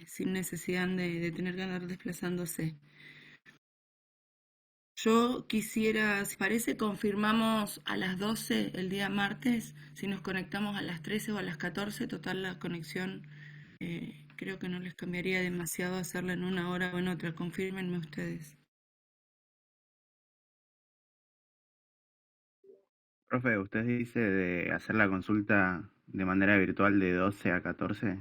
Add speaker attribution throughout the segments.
Speaker 1: sin necesidad de tener que andar desplazándose. Yo quisiera, si parece, confirmamos a las 12 el día martes, si nos conectamos a las 13 o a las 14, total la conexión creo que no les cambiaría demasiado hacerla en una hora o en otra, confírmenme ustedes.
Speaker 2: Profe, ¿usted dice de hacer la consulta de manera virtual de 12 a 14?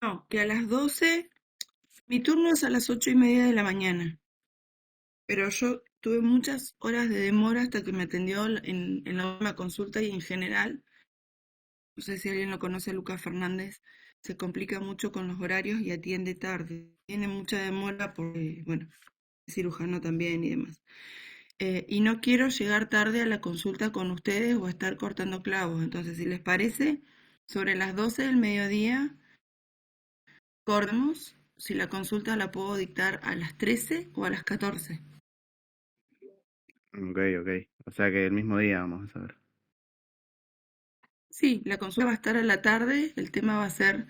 Speaker 1: No, que a las 12, mi turno es a las 8:30 de la mañana, pero yo tuve muchas horas de demora hasta que me atendió en la última consulta y en general, no sé si alguien lo conoce, a Lucas Fernández, se complica mucho con los horarios y atiende tarde. Tiene mucha demora porque, bueno, es cirujano también y demás. Y no quiero llegar tarde a la consulta con ustedes o estar cortando clavos. Entonces, si les parece, sobre las 12 del mediodía, acordemos si la consulta la puedo dictar a las 13 o a las 14.
Speaker 2: Ok, ok. O sea que el mismo día vamos a saber.
Speaker 1: Sí, la consulta va a estar a la tarde, el tema va a ser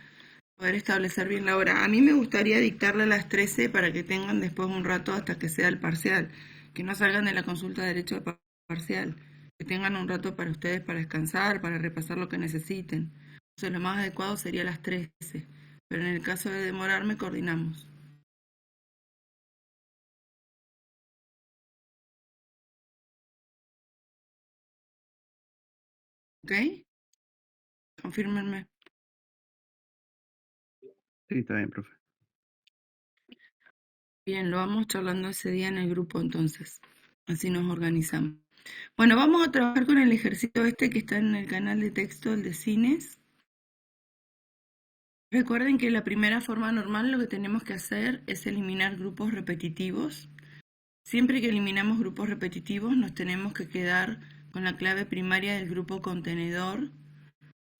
Speaker 1: poder establecer bien la hora. A mí me gustaría dictarle a las 13 para que tengan después un rato hasta que sea el parcial, que no salgan de la consulta derecho al parcial, que tengan un rato para ustedes para descansar, para repasar lo que necesiten. Entonces lo más adecuado sería las 13, pero en el caso de demorarme coordinamos. ¿Ok? Confírmenme.
Speaker 2: Sí, está bien, profe.
Speaker 1: Bien, lo vamos charlando ese día en el grupo entonces. Así nos organizamos. Bueno, vamos a trabajar con el ejercicio este que está en el canal de texto, el de cines. Recuerden que la primera forma normal lo que tenemos que hacer es eliminar grupos repetitivos. Siempre que eliminamos grupos repetitivos nos tenemos que quedar con la clave primaria del grupo contenedor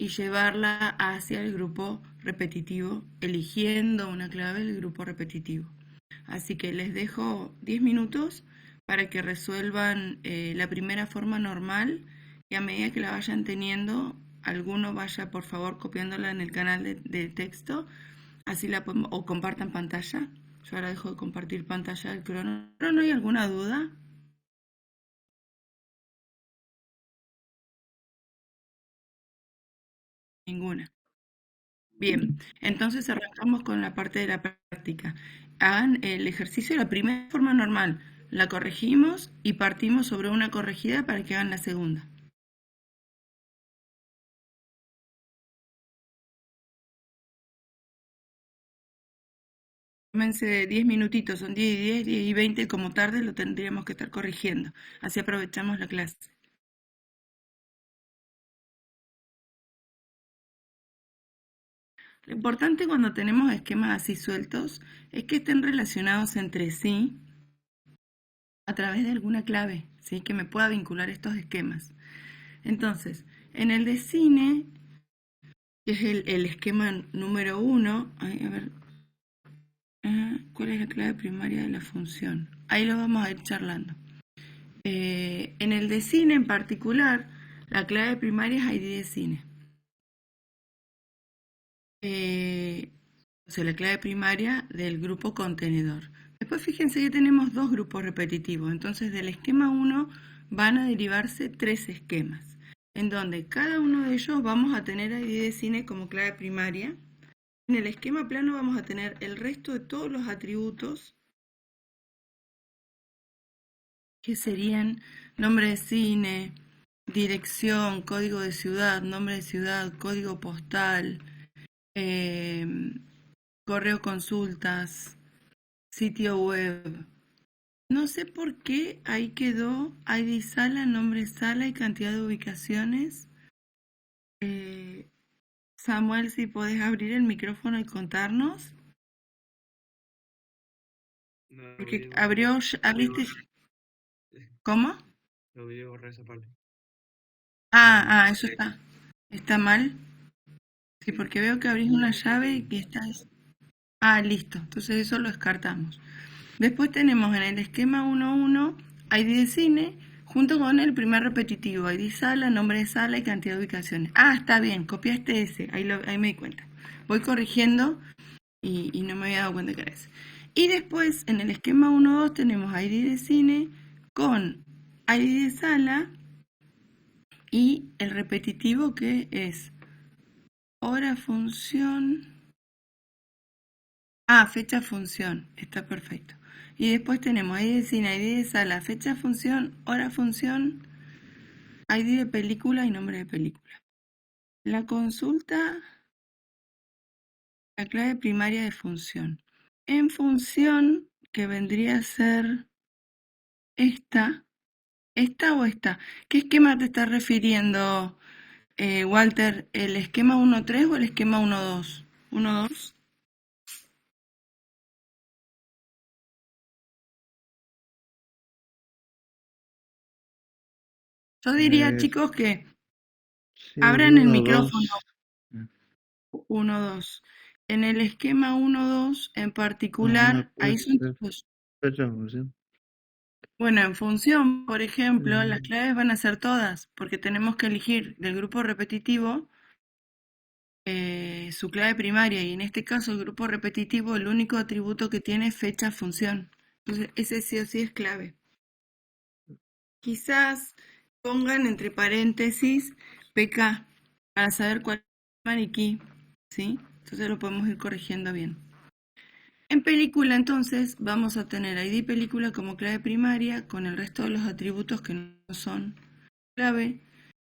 Speaker 1: y llevarla hacia el grupo repetitivo, eligiendo una clave del grupo repetitivo. Así que les dejo 10 minutos para que resuelvan la primera forma normal y a medida que la vayan teniendo, alguno vaya por favor copiándola en el canal de texto, así la podemos, o compartan pantalla. Yo ahora dejo de compartir pantalla del crono. ¿No hay alguna duda? Ninguna. Bien, entonces arrancamos con la parte de la práctica. Hagan el ejercicio de la primera forma normal, la corregimos y partimos sobre una corregida para que hagan la segunda. Tómense 10 minutitos, son 10 y 10, 10 y 20, como tarde lo tendríamos que estar corrigiendo. Así aprovechamos la clase. Lo importante cuando tenemos esquemas así sueltos es que estén relacionados entre sí a través de alguna clave, ¿sí? Que me pueda vincular estos esquemas. Entonces, en el de cine, que es el esquema número 1, a ver, ¿cuál es la clave primaria de la función? Ahí lo vamos a ir charlando. En el de cine en particular, la clave primaria es ID de cine. O sea, la clave primaria del grupo contenedor. Después fíjense que tenemos dos grupos repetitivos, entonces del esquema 1 van a derivarse tres esquemas, en donde cada uno de ellos vamos a tener ID de cine como clave primaria. En el esquema plano vamos a tener el resto de todos los atributos que serían nombre de cine, dirección, código de ciudad, nombre de ciudad, código postal, eh, correo consultas, sitio web. No sé por qué ahí quedó ID sala, nombre sala y cantidad de ubicaciones. Eh, Samuel, si podés abrir el micrófono y contarnos.
Speaker 3: No,
Speaker 1: Porque
Speaker 3: no,
Speaker 1: abriste,
Speaker 3: eh,
Speaker 1: ¿cómo?
Speaker 3: no olvidé borrar esa parte.
Speaker 1: Eso está mal. Sí,
Speaker 3: Sí,
Speaker 1: porque veo que abrís una llave y que está... listo. Entonces eso lo descartamos. Después tenemos en el esquema 1.1 ID de cine junto con el primer repetitivo, ID sala, nombre de sala y cantidad de ubicaciones. Está bien, copiaste ese, ahí me di cuenta. voy corrigiendo y no me había dado cuenta que era ese. Y después, en el esquema 1-2 tenemos ID de cine con ID de sala y el repetitivo que es hora, función... fecha, función, está perfecto. Y después tenemos ID de cine, ID de sala, fecha, función, hora, función, ID de película y nombre de película. La consulta, la clave primaria de función. En función, que vendría a ser esta o esta. ¿Qué esquema te estás refiriendo, Walter? ¿El esquema 1.3 o el esquema 1.2? 1.2. Yo diría,
Speaker 4: Eh,
Speaker 1: chicos, que
Speaker 4: sí,
Speaker 1: abran el
Speaker 4: uno,
Speaker 1: micrófono.
Speaker 4: dos.
Speaker 1: 1-2. En el esquema 1-2 en
Speaker 4: No
Speaker 1: particular,
Speaker 4: puede
Speaker 1: ahí son
Speaker 4: ser
Speaker 1: todos.
Speaker 4: fecha de función.
Speaker 1: Bueno, en función, por ejemplo, las
Speaker 4: Mm,
Speaker 1: claves van a ser todas, porque tenemos que elegir del grupo repetitivo su clave primaria, y en este caso el grupo repetitivo, el único atributo que tiene es fecha función. Entonces, ese sí o sí es clave. Quizás pongan entre paréntesis PK para saber cuál es el maniquí, ¿sí? Entonces lo podemos ir corrigiendo bien. En película, entonces, vamos a tener ID película como clave primaria con el resto de los atributos que no son clave.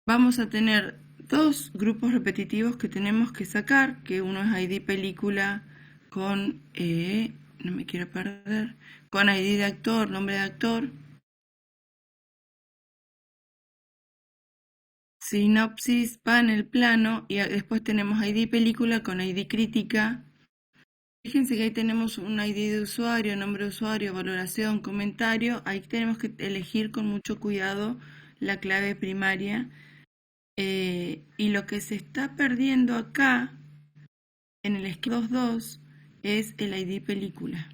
Speaker 1: Vamos a tener dos grupos repetitivos que tenemos que sacar, que uno es ID película con, no me quiero perder, con ID de actor, nombre de actor, sinopsis, panel, plano, y después tenemos ID película con ID crítica. Fíjense que ahí tenemos un ID de usuario, nombre de usuario, valoración, comentario. Ahí tenemos que elegir con mucho cuidado la clave primaria. Y lo que se está perdiendo acá, en el esquema 2.2, es el ID película.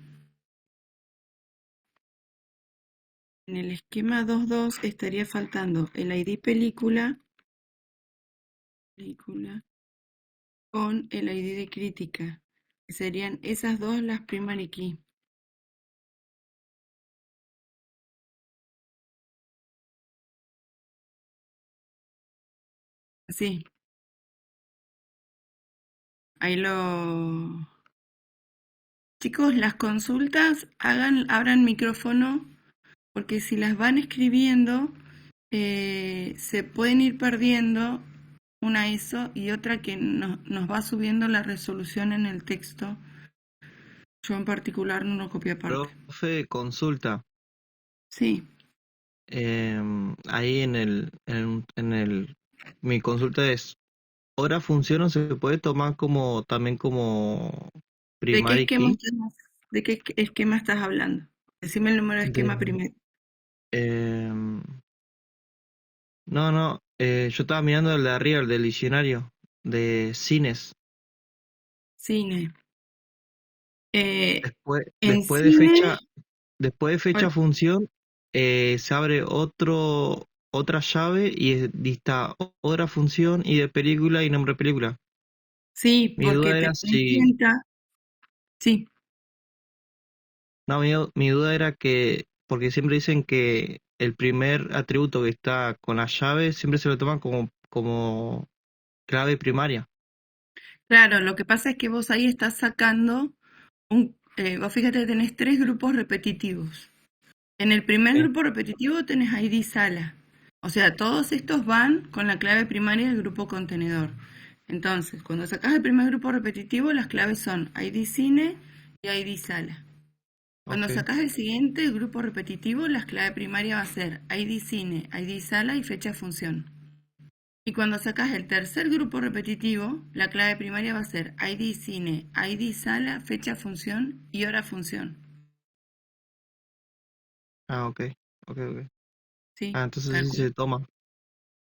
Speaker 1: En el esquema 2.2 estaría faltando el ID película con el ID de crítica. Serían esas dos las primary key. Sí, ahí lo... Chicos, las consultas abran micrófono, porque si las van escribiendo, se pueden ir perdiendo una ISO y otra que nos va subiendo la resolución en el texto. Yo en particular no lo copié aparte.
Speaker 5: Profe, consulta.
Speaker 1: Sí,
Speaker 5: Ahí mi consulta es, ¿hora función o se puede tomar como también como
Speaker 1: ¿de qué
Speaker 5: primary
Speaker 1: esquema
Speaker 5: key?
Speaker 1: estás hablando? Decime el número de esquema
Speaker 5: De,
Speaker 1: primero.
Speaker 5: em, no, yo estaba mirando el de arriba, el del diccionario, de cines.
Speaker 1: Cine. Eh,
Speaker 5: Después,
Speaker 1: en
Speaker 5: después de
Speaker 1: cine,
Speaker 5: fecha, después de fecha función, se abre otra llave y dista hora función y de película y nombre de película.
Speaker 1: sí,
Speaker 5: Mi
Speaker 1: porque
Speaker 5: duda
Speaker 1: te
Speaker 5: era
Speaker 1: das
Speaker 5: si,
Speaker 1: cuenta, sí,
Speaker 5: no, mi duda era que, porque siempre dicen que el primer atributo que está con la llave siempre se lo toman como clave primaria.
Speaker 1: claro, lo que pasa es que vos ahí estás sacando vos fíjate que tenés tres grupos repetitivos. En el primer
Speaker 5: Sí.
Speaker 1: grupo repetitivo tenés ID sala. O sea, todos estos van con la clave primaria del grupo contenedor. Entonces, cuando sacas el primer grupo repetitivo, las claves son ID cine y ID sala. Cuando
Speaker 5: Ok.
Speaker 1: sacas el siguiente grupo repetitivo, la clave primaria va a ser ID cine, ID sala y fecha función. Y cuando sacas el tercer grupo repetitivo, la clave primaria va a ser ID cine, ID sala, fecha función y hora función.
Speaker 5: Ah, ok.
Speaker 1: Sí,
Speaker 5: Ah, entonces
Speaker 1: tal
Speaker 5: sí
Speaker 1: cual.
Speaker 5: se toma.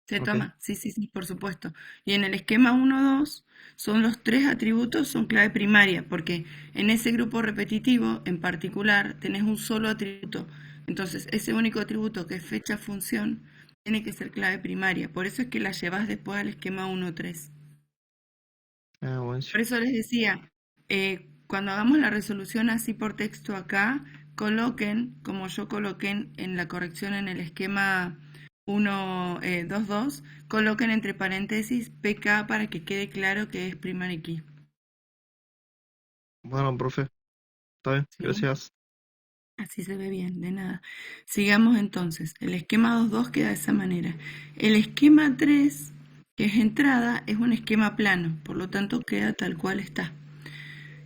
Speaker 1: Se
Speaker 5: Ok.
Speaker 1: toma, sí, por supuesto. Y en el esquema 1-2 son los tres atributos, son clave primaria, porque en ese grupo repetitivo en particular tenés un solo atributo. Entonces, ese único atributo que es fecha función tiene que ser clave primaria. Por eso es que la llevas después al esquema 1-3.
Speaker 5: Buenísimo.
Speaker 1: Por eso les decía, cuando hagamos la resolución así por texto acá, coloquen, como yo coloqué en la corrección en el esquema 1.2.2, coloquen entre paréntesis PK para que quede claro que es primary key.
Speaker 5: Bueno, profe, está bien,
Speaker 1: ¿Sí?
Speaker 5: gracias.
Speaker 1: Así se ve bien, de nada. Sigamos entonces. El esquema 2.2 queda de esa manera. El esquema 3, que es entrada, es un esquema plano, por lo tanto queda tal cual está.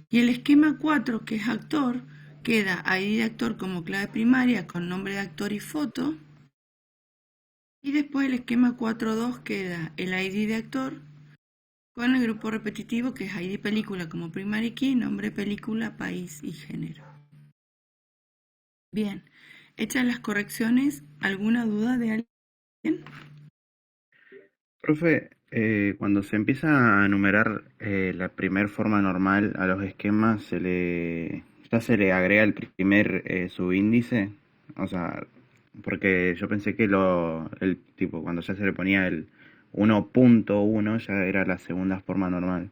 Speaker 1: Y el esquema 4, que es actor, queda ID de actor como clave primaria con nombre de actor y foto. Y después el esquema 4.2 queda el ID de actor con el grupo repetitivo que es ID película como primary key, nombre película, país y género. Bien, hechas las correcciones, ¿alguna duda de alguien?
Speaker 2: Profe, cuando se empieza a enumerar la primer forma normal a los esquemas, ya se le agrega el primer subíndice. O sea, porque yo pensé que el tipo, cuando ya se le ponía el 1.1 ya era la segunda forma normal.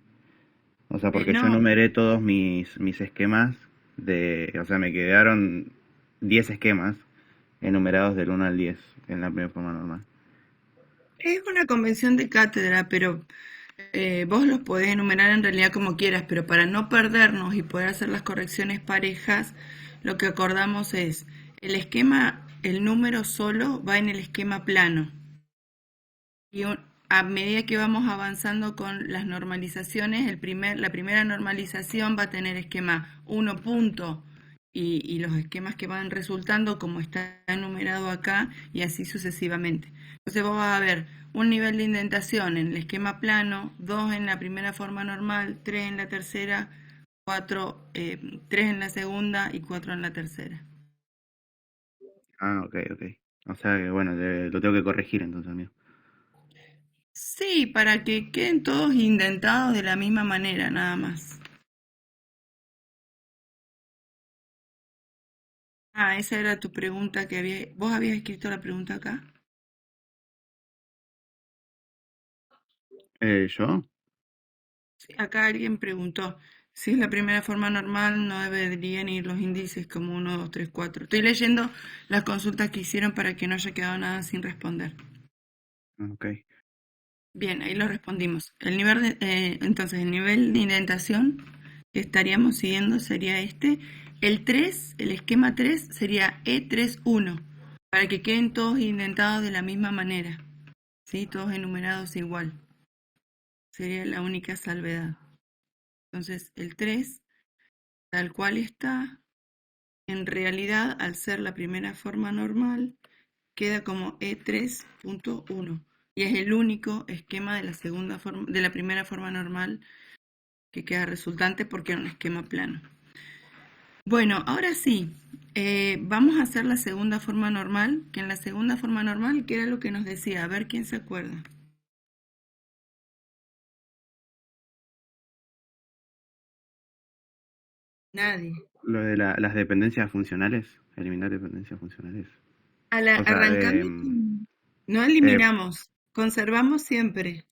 Speaker 2: O sea, porque yo
Speaker 1: No,
Speaker 2: enumeré todos mis esquemas o sea, me quedaron 10 esquemas enumerados del 1 al 10 en la primera forma normal.
Speaker 1: es una convención de cátedra, pero vos los podés enumerar en realidad como quieras, pero para no perdernos y poder hacer las correcciones parejas, lo que acordamos es el esquema, el número solo va en el esquema plano. Y a medida que vamos avanzando con las normalizaciones, la primera normalización va a tener esquema 1 punto y los esquemas que van resultando como está enumerado acá y así sucesivamente. Entonces vos vas a ver un nivel de indentación en el esquema plano, 2 en la primera forma normal, 3 en la tercera, 3 en la segunda y 4 en la tercera.
Speaker 2: Ah, ok, ok. O sea que bueno, lo tengo que corregir entonces, amigo.
Speaker 1: Sí, para que queden todos indentados de la misma manera, nada más. Ah, esa era tu pregunta que ¿Vos habías escrito la pregunta acá?
Speaker 2: ¿Yo?
Speaker 1: Sí, acá alguien preguntó, si es la primera forma normal, no deberían ir los índices como 1, 2, 3, 4. Estoy leyendo las consultas que hicieron para que no haya quedado nada sin responder.
Speaker 2: Ah, ok.
Speaker 1: Bien, ahí lo respondimos. Entonces, el nivel de indentación que estaríamos siguiendo sería este. El 3, el esquema 3 sería E31, para que queden todos indentados de la misma manera, ¿sí? Todos enumerados igual. Sería la única salvedad. Entonces, el 3, tal cual está, en realidad, al ser la primera forma normal, queda como E3.1 y es el único esquema de la primera forma normal que queda resultante porque era un esquema plano. Bueno, ahora sí, vamos a hacer la segunda forma normal, que en la segunda forma normal, ¿qué era lo que nos decía? A ver quién se acuerda. Nadie.
Speaker 2: Lo de las dependencias funcionales, eliminar dependencias funcionales. O sea,
Speaker 1: Arrancamos no
Speaker 2: eh,
Speaker 1: eliminamos, conservamos siempre.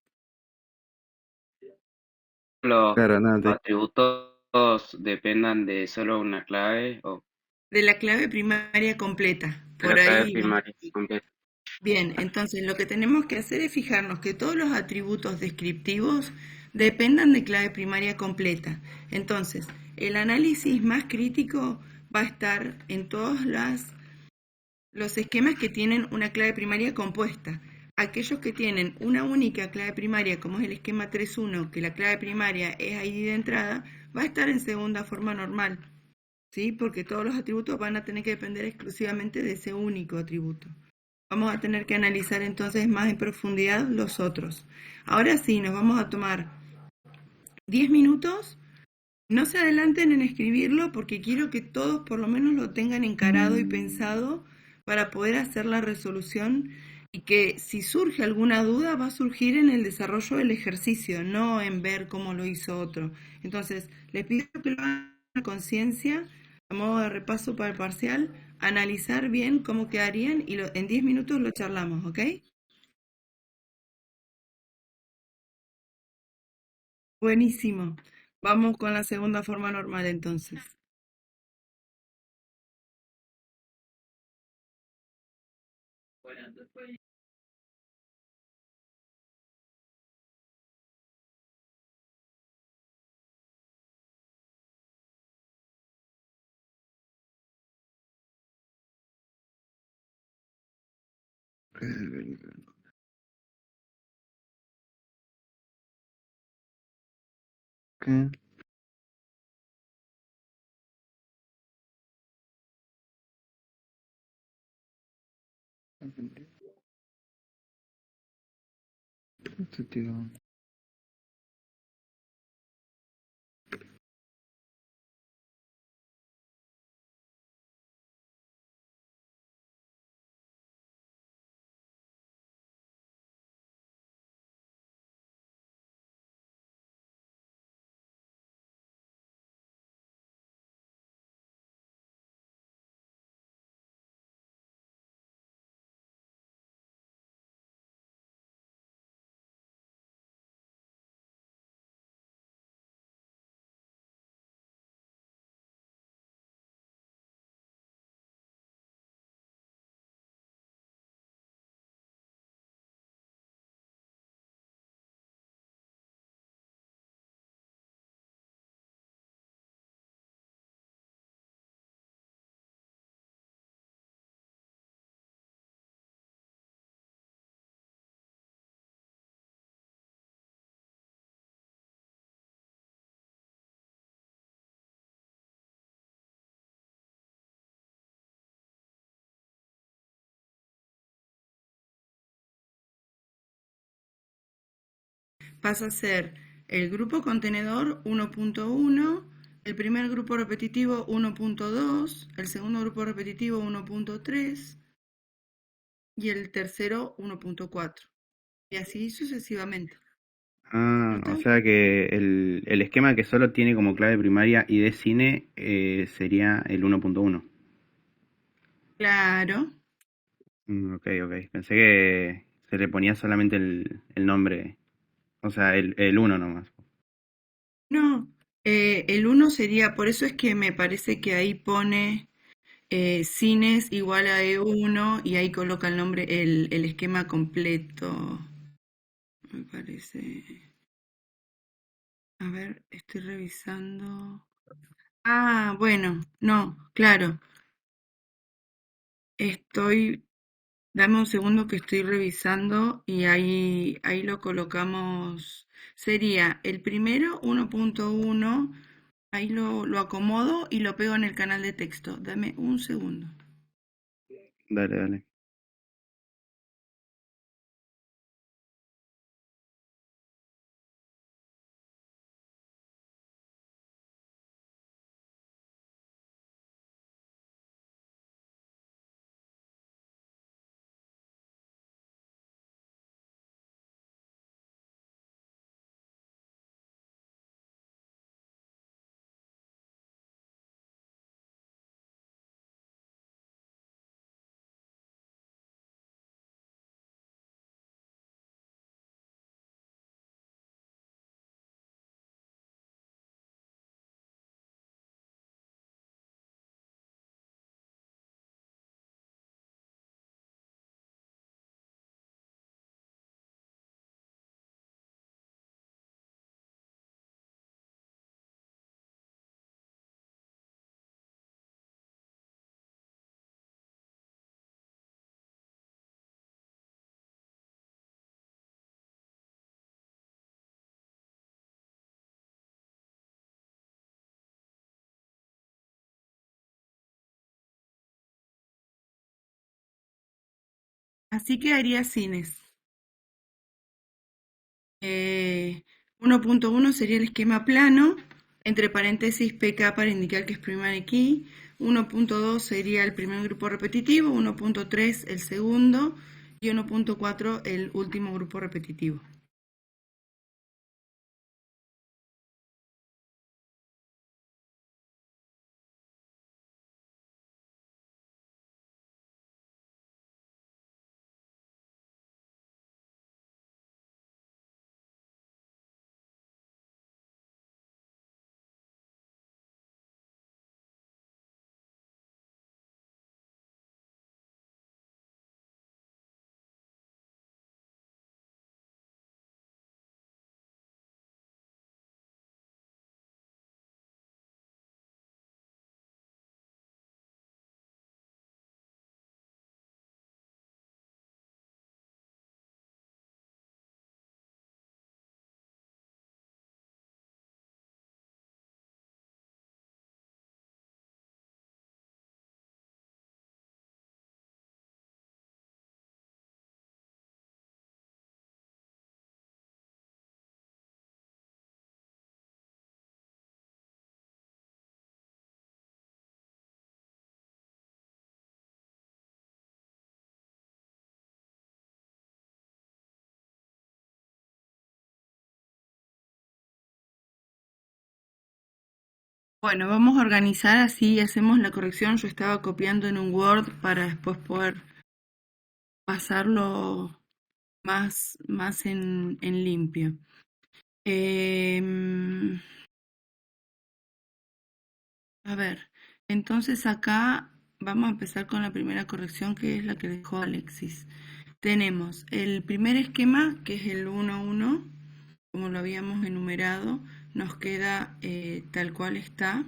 Speaker 6: Los
Speaker 2: claro, no,
Speaker 6: atributos dependan de solo una clave o
Speaker 1: De la clave primaria completa.
Speaker 6: de la
Speaker 1: Por
Speaker 6: clave
Speaker 1: ahí
Speaker 6: primaria completa.
Speaker 1: bien, entonces lo que tenemos que hacer es fijarnos que todos los atributos descriptivos dependan de clave primaria completa. Entonces, el análisis más crítico va a estar en todos los esquemas que tienen una clave primaria compuesta. Aquellos que tienen una única clave primaria, como es el esquema 3.1, que la clave primaria es ID de entrada, va a estar en segunda forma normal, ¿sí? Porque todos los atributos van a tener que depender exclusivamente de ese único atributo. Vamos a tener que analizar entonces más en profundidad los otros. Ahora sí, nos vamos a tomar 10 minutos. No se adelanten en escribirlo porque quiero que todos por lo menos lo tengan encarado y pensado para poder hacer la resolución y que si surge alguna duda va a surgir en el desarrollo del ejercicio, no en ver cómo lo hizo otro. Entonces, les pido que lo hagan a conciencia, a modo de repaso para el parcial, analizar bien cómo quedarían y en 10 minutos lo charlamos, ¿ok? Buenísimo. Vamos con la segunda forma normal entonces.
Speaker 4: ¿Qué? Este tío.
Speaker 1: Pasa a ser el grupo contenedor 1.1, el primer grupo repetitivo 1.2, el segundo grupo repetitivo 1.3 y el tercero 1.4. Y así sucesivamente.
Speaker 2: Ah,
Speaker 1: ¿No
Speaker 2: o
Speaker 1: está?
Speaker 2: sea que el esquema que solo tiene como clave primaria ID cine sería el 1.1.
Speaker 1: Claro.
Speaker 2: Ok, ok. Pensé que se le ponía solamente el nombre, o sea, el 1 nomás.
Speaker 1: No. El 1 sería, por eso es que me parece que ahí pone cines igual a E1 y ahí coloca el nombre, el esquema completo. Me parece. A ver, estoy revisando. Ah, bueno, no, claro. Estoy, dame un segundo que estoy revisando y ahí lo colocamos. Sería el primero 1.1, ahí lo acomodo y lo pego en el canal de texto. Dame un segundo.
Speaker 2: Dale, dale.
Speaker 1: Así quedaría cines. 1.1 sería el esquema plano, entre paréntesis PK para indicar que es primary key. 1.2 sería el primer grupo repetitivo, 1.3 el segundo y 1.4 el último grupo repetitivo. Bueno, vamos a organizar así, hacemos la corrección. Yo estaba copiando en un Word para después poder pasarlo más en limpio. A ver, entonces acá vamos a empezar con la primera corrección, que es la que dejó Alexis. Tenemos el primer esquema, que es el 1-1, como lo habíamos enumerado, nos queda tal cual está,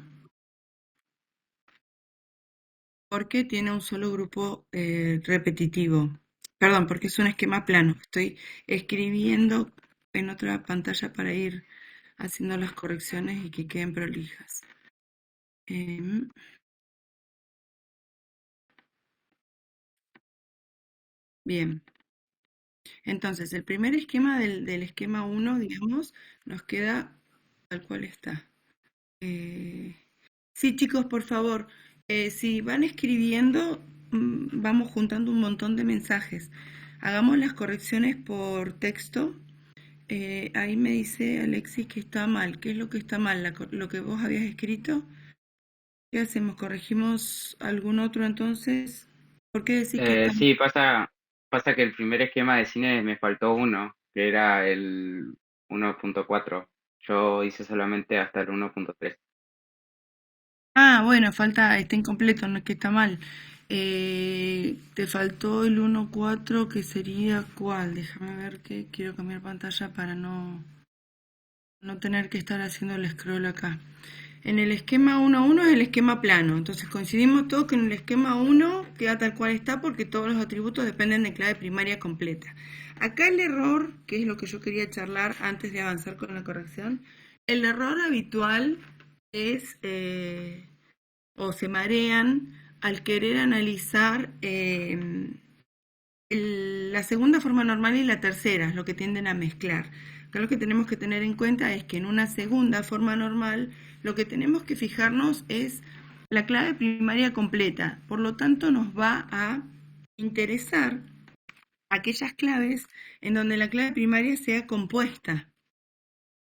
Speaker 1: porque tiene un solo grupo repetitivo. Perdón, porque es un esquema plano. Estoy escribiendo en otra pantalla para ir haciendo las correcciones y que queden prolijas. Bien. Entonces, el primer esquema del esquema 1, digamos, nos queda tal cual está. Sí, chicos, por favor, si van escribiendo, vamos juntando un montón de mensajes. Hagamos las correcciones por texto. Ahí me dice Alexis que está mal. ¿Qué es lo que está mal? ¿Lo que vos habías escrito? ¿Qué hacemos? ¿Corregimos algún otro entonces? ¿Por qué decís que está mal?
Speaker 6: Sí, pasa que el primer esquema de cine me faltó uno, que era el 1.4. Yo hice solamente hasta el 1.3.
Speaker 1: Ah, bueno, está incompleto, no es que está mal. Te faltó el 1.4, que sería ¿cuál? Déjame ver, que quiero cambiar pantalla para no tener que estar haciendo el scroll acá. En el esquema 1.1 es el esquema plano, entonces coincidimos todos que en el esquema 1 queda tal cual está porque todos los atributos dependen de clave primaria completa. Acá el error, que es lo que yo quería charlar antes de avanzar con la corrección, el error habitual es, o se marean al querer analizar la segunda forma normal y la tercera, es lo que tienden a mezclar. Acá lo que tenemos que tener en cuenta es que en una segunda forma normal lo que tenemos que fijarnos es la clave primaria completa. Por lo tanto, nos va a interesar aquellas claves en donde la clave primaria sea compuesta,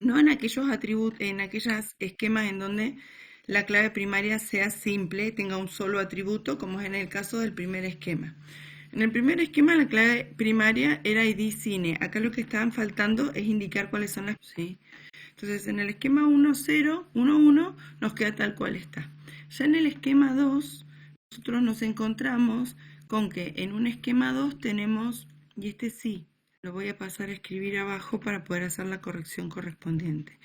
Speaker 1: no en aquellos atributos, en aquellos esquemas en donde la clave primaria sea simple, tenga un solo atributo, como es en el caso del primer esquema. En el primer esquema la clave primaria era ID cine. Acá lo que estaban faltando es indicar cuáles son las... ¿sí? Entonces en el esquema 1.0, 1.1 nos queda tal cual está. Ya en el esquema 2 nosotros nos encontramos con que en un esquema 2 tenemos, y este sí, lo voy a pasar a escribir abajo para poder hacer la corrección correspondiente.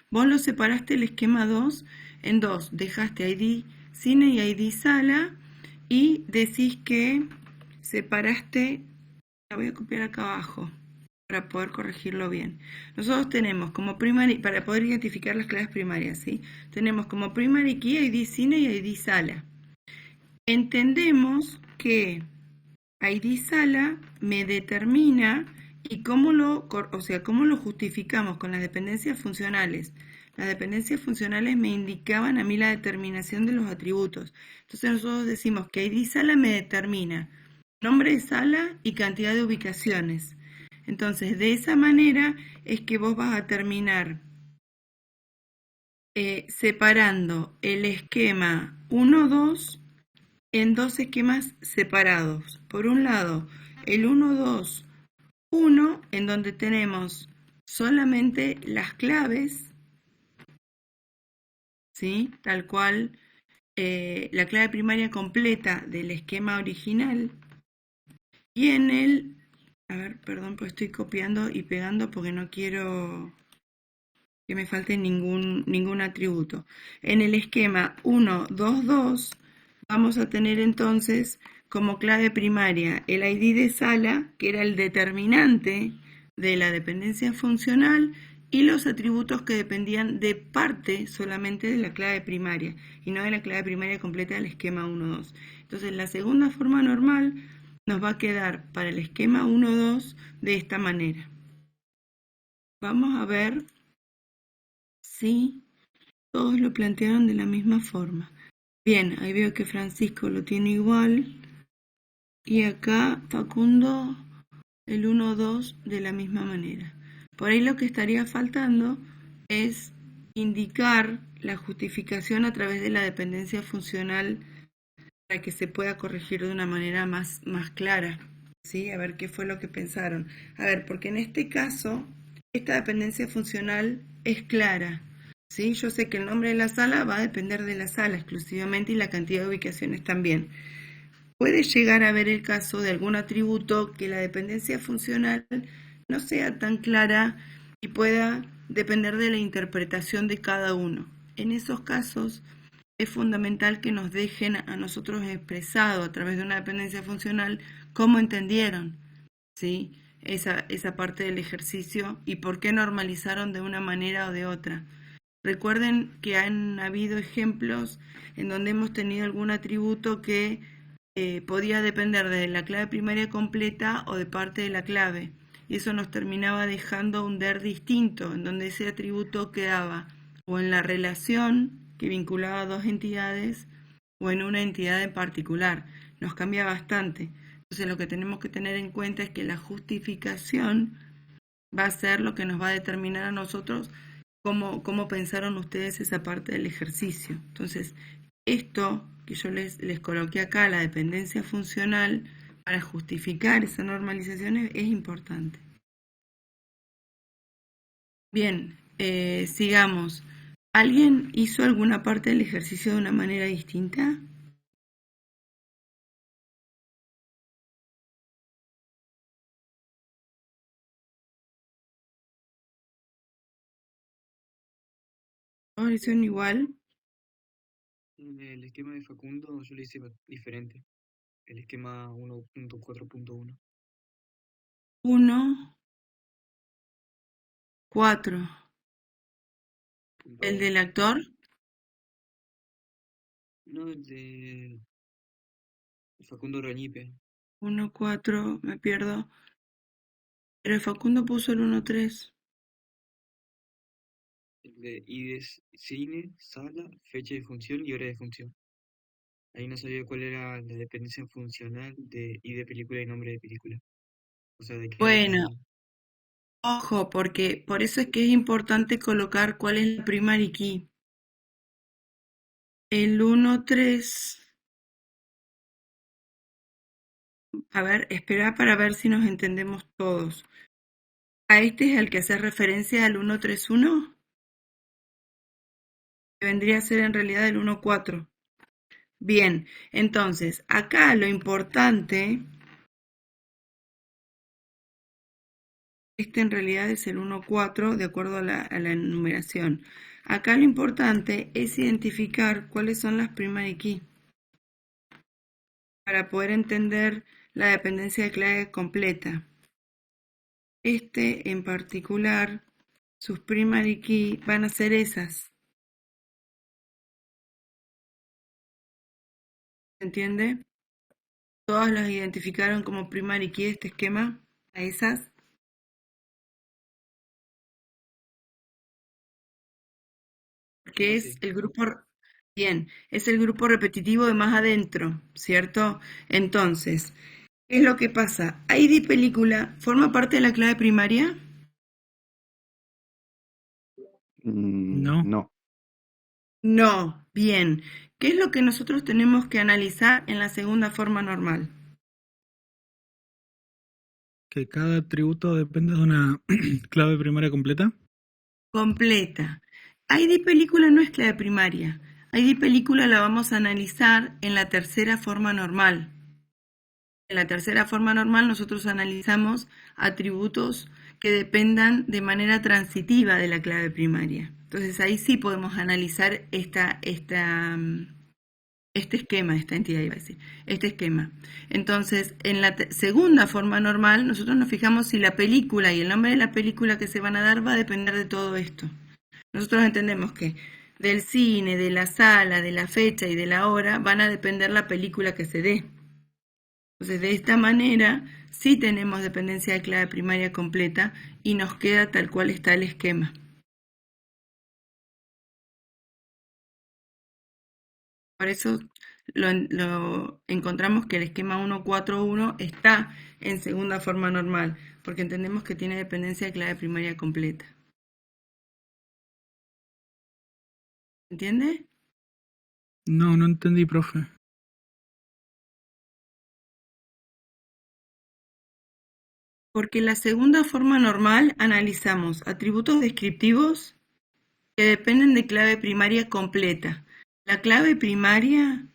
Speaker 1: Vos lo separaste el esquema 2 en dos, dejaste ID cine y ID sala y decís que separaste, la voy a copiar acá abajo para poder corregirlo bien. Nosotros tenemos como primary, para poder identificar las claves primarias, ¿sí? Tenemos como primary key ID cine y ID sala. Entendemos que ID sala me determina y cómo lo justificamos con las dependencias funcionales. Las dependencias funcionales me indicaban a mí la determinación de los atributos. Entonces nosotros decimos que ID sala me determina nombre de sala y cantidad de ubicaciones. Entonces, de esa manera es que vos vas a terminar separando el esquema 1-2 en dos esquemas separados. Por un lado, el 1-2-1, en donde tenemos solamente las claves, ¿sí? Tal cual la clave primaria completa del esquema original. Y en el, a ver, perdón, pues estoy copiando y pegando porque no quiero que me falte ningún atributo. En el esquema 1-2-2 vamos a tener entonces como clave primaria el ID de sala, que era el determinante de la dependencia funcional, y los atributos que dependían de parte solamente de la clave primaria y no de la clave primaria completa del esquema 1-2. Entonces la segunda forma normal nos va a quedar para el esquema 1-2 de esta manera. Vamos a ver si todos lo plantearon de la misma forma. Bien, ahí veo que Francisco lo tiene igual. Y acá Facundo el 1-2 de la misma manera. Por ahí lo que estaría faltando es indicar la justificación a través de la dependencia funcional para que se pueda corregir de una manera más clara, ¿sí? A ver qué fue lo que pensaron. A ver, porque en este caso, esta dependencia funcional es clara, ¿sí? Yo sé que el nombre de la sala va a depender de la sala exclusivamente y la cantidad de ubicaciones también. Puede llegar a haber el caso de algún atributo que la dependencia funcional no sea tan clara y pueda depender de la interpretación de cada uno. En esos casos es fundamental que nos dejen a nosotros expresado a través de una dependencia funcional cómo entendieron, ¿sí? esa parte del ejercicio y por qué normalizaron de una manera o de otra. Recuerden que han habido ejemplos en donde hemos tenido algún atributo que podía depender de la clave primaria completa o de parte de la clave. Y eso nos terminaba dejando un DER distinto, en donde ese atributo quedaba o en la relación que vinculaba a dos entidades o en una entidad en particular. Nos cambia bastante. Entonces lo que tenemos que tener en cuenta es que la justificación va a ser lo que nos va a determinar a nosotros cómo pensaron ustedes esa parte del ejercicio. Entonces, esto que yo les coloqué acá, la dependencia funcional, para justificar esa normalización es importante. Bien, sigamos. ¿Alguien hizo alguna parte del ejercicio de una manera distinta? ¿Todos lo hicieron igual?
Speaker 3: El esquema de Facundo yo lo hice diferente. El esquema 1.4.1.
Speaker 1: 1, 4. ¿El del actor?
Speaker 3: No, el de Facundo Rañipe.
Speaker 1: 1, 4, me pierdo. Pero el Facundo puso el 1, 3.
Speaker 3: El de IDES, cine, sala, fecha de función y hora de función. Ahí no sabía cuál era la dependencia funcional de ID película y nombre de película. O sea, de crear
Speaker 1: Bueno,
Speaker 3: el...
Speaker 1: ojo, porque por eso es que es importante colocar cuál es la primary key. El 1, 3. A ver, espera para ver si nos entendemos todos. ¿A este es el que hace referencia al 131? Que vendría a ser en realidad el 14. Bien, entonces, acá lo importante, este en realidad es el 14 de acuerdo a la numeración. Acá lo importante es identificar cuáles son las primary key para poder entender la dependencia de clave completa. Este en particular, sus primary key van a ser esas. ¿Se entiende? Todas las identificaron como primary key de este esquema, a esas. Que es
Speaker 3: Sí.
Speaker 1: el grupo, bien, es el grupo repetitivo de más adentro, ¿cierto? Entonces, ¿qué es lo que pasa? ID película forma parte de la clave primaria.
Speaker 4: No.
Speaker 2: No.
Speaker 1: No, bien. ¿Qué es lo que nosotros tenemos que analizar en la segunda forma normal?
Speaker 7: Que cada atributo depende de una clave primaria completa.
Speaker 1: Completa. ID película no es clave primaria. ID película la vamos a analizar en la tercera forma normal. En la tercera forma normal nosotros analizamos atributos que dependan de manera transitiva de la clave primaria. Entonces ahí sí podemos analizar este esquema, esta entidad iba a decir, este esquema. Entonces, en la segunda forma normal, nosotros nos fijamos si la película y el nombre de la película que se van a dar va a depender de todo esto. Nosotros entendemos que del cine, de la sala, de la fecha y de la hora van a depender la película que se dé. Entonces, de esta manera, sí tenemos dependencia de clave primaria completa y nos queda tal cual está el esquema. Por eso lo encontramos que el esquema 141 está en segunda forma normal, porque entendemos que tiene dependencia de clave primaria completa. ¿Entiende?
Speaker 7: No, no entendí, profe.
Speaker 1: Porque en la segunda forma normal analizamos atributos descriptivos que dependen de clave primaria completa. La clave primaria,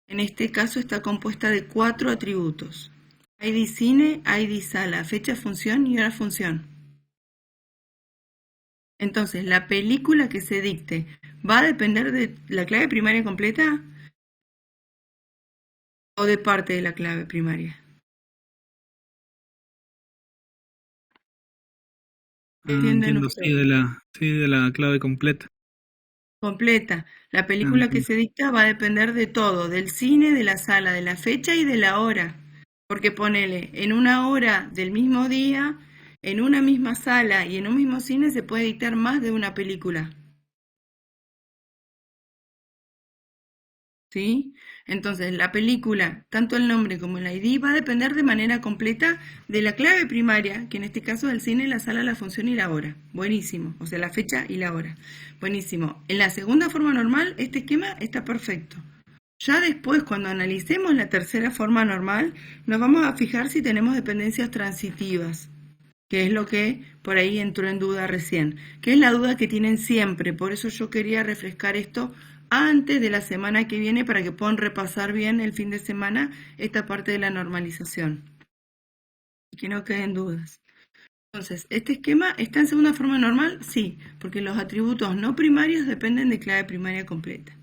Speaker 1: en este caso, está compuesta de 4 atributos: ID cine, ID sala, fecha función y hora función. Entonces, la película que se dicte va a depender de la clave primaria completa o de parte de la clave primaria. ¿Entienden
Speaker 7: Entiendo,
Speaker 1: ustedes?
Speaker 7: sí, de la clave completa.
Speaker 1: Completa. La película que
Speaker 7: Entiendo.
Speaker 1: se dicta va a depender de todo, del cine, de la sala, de la fecha y de la hora. Porque ponele, en una hora del mismo día, en una misma sala y en un mismo cine se puede dictar más de una película. ¿Sí? Entonces, la película, tanto el nombre como el ID, va a depender de manera completa de la clave primaria, que en este caso es el cine, la sala, la función y la hora. Buenísimo. O sea, la fecha y la hora. Buenísimo. En la segunda forma normal, este esquema está perfecto. Ya después, cuando analicemos la tercera forma normal, nos vamos a fijar si tenemos dependencias transitivas, que es lo que por ahí entró en duda recién, que es la duda que tienen siempre. Por eso yo quería refrescar esto antes de la semana que viene para que puedan repasar bien el fin de semana esta parte de la normalización y que no queden dudas. Entonces, ¿este esquema está en segunda forma normal? Sí, porque los atributos no primarios dependen de clave primaria completa.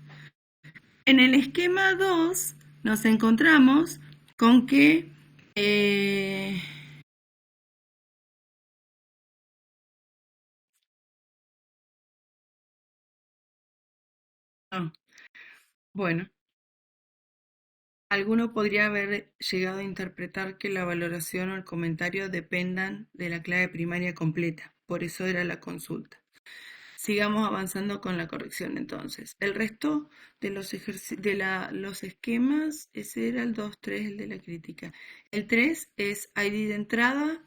Speaker 1: En el esquema 2 nos encontramos con que no, bueno, alguno podría haber llegado a interpretar que la valoración o el comentario dependan de la clave primaria completa, por eso era la consulta. Sigamos avanzando con la corrección entonces. El resto de los esquemas, ese era el 2.3, el de la crítica. El 3 es ID de entrada.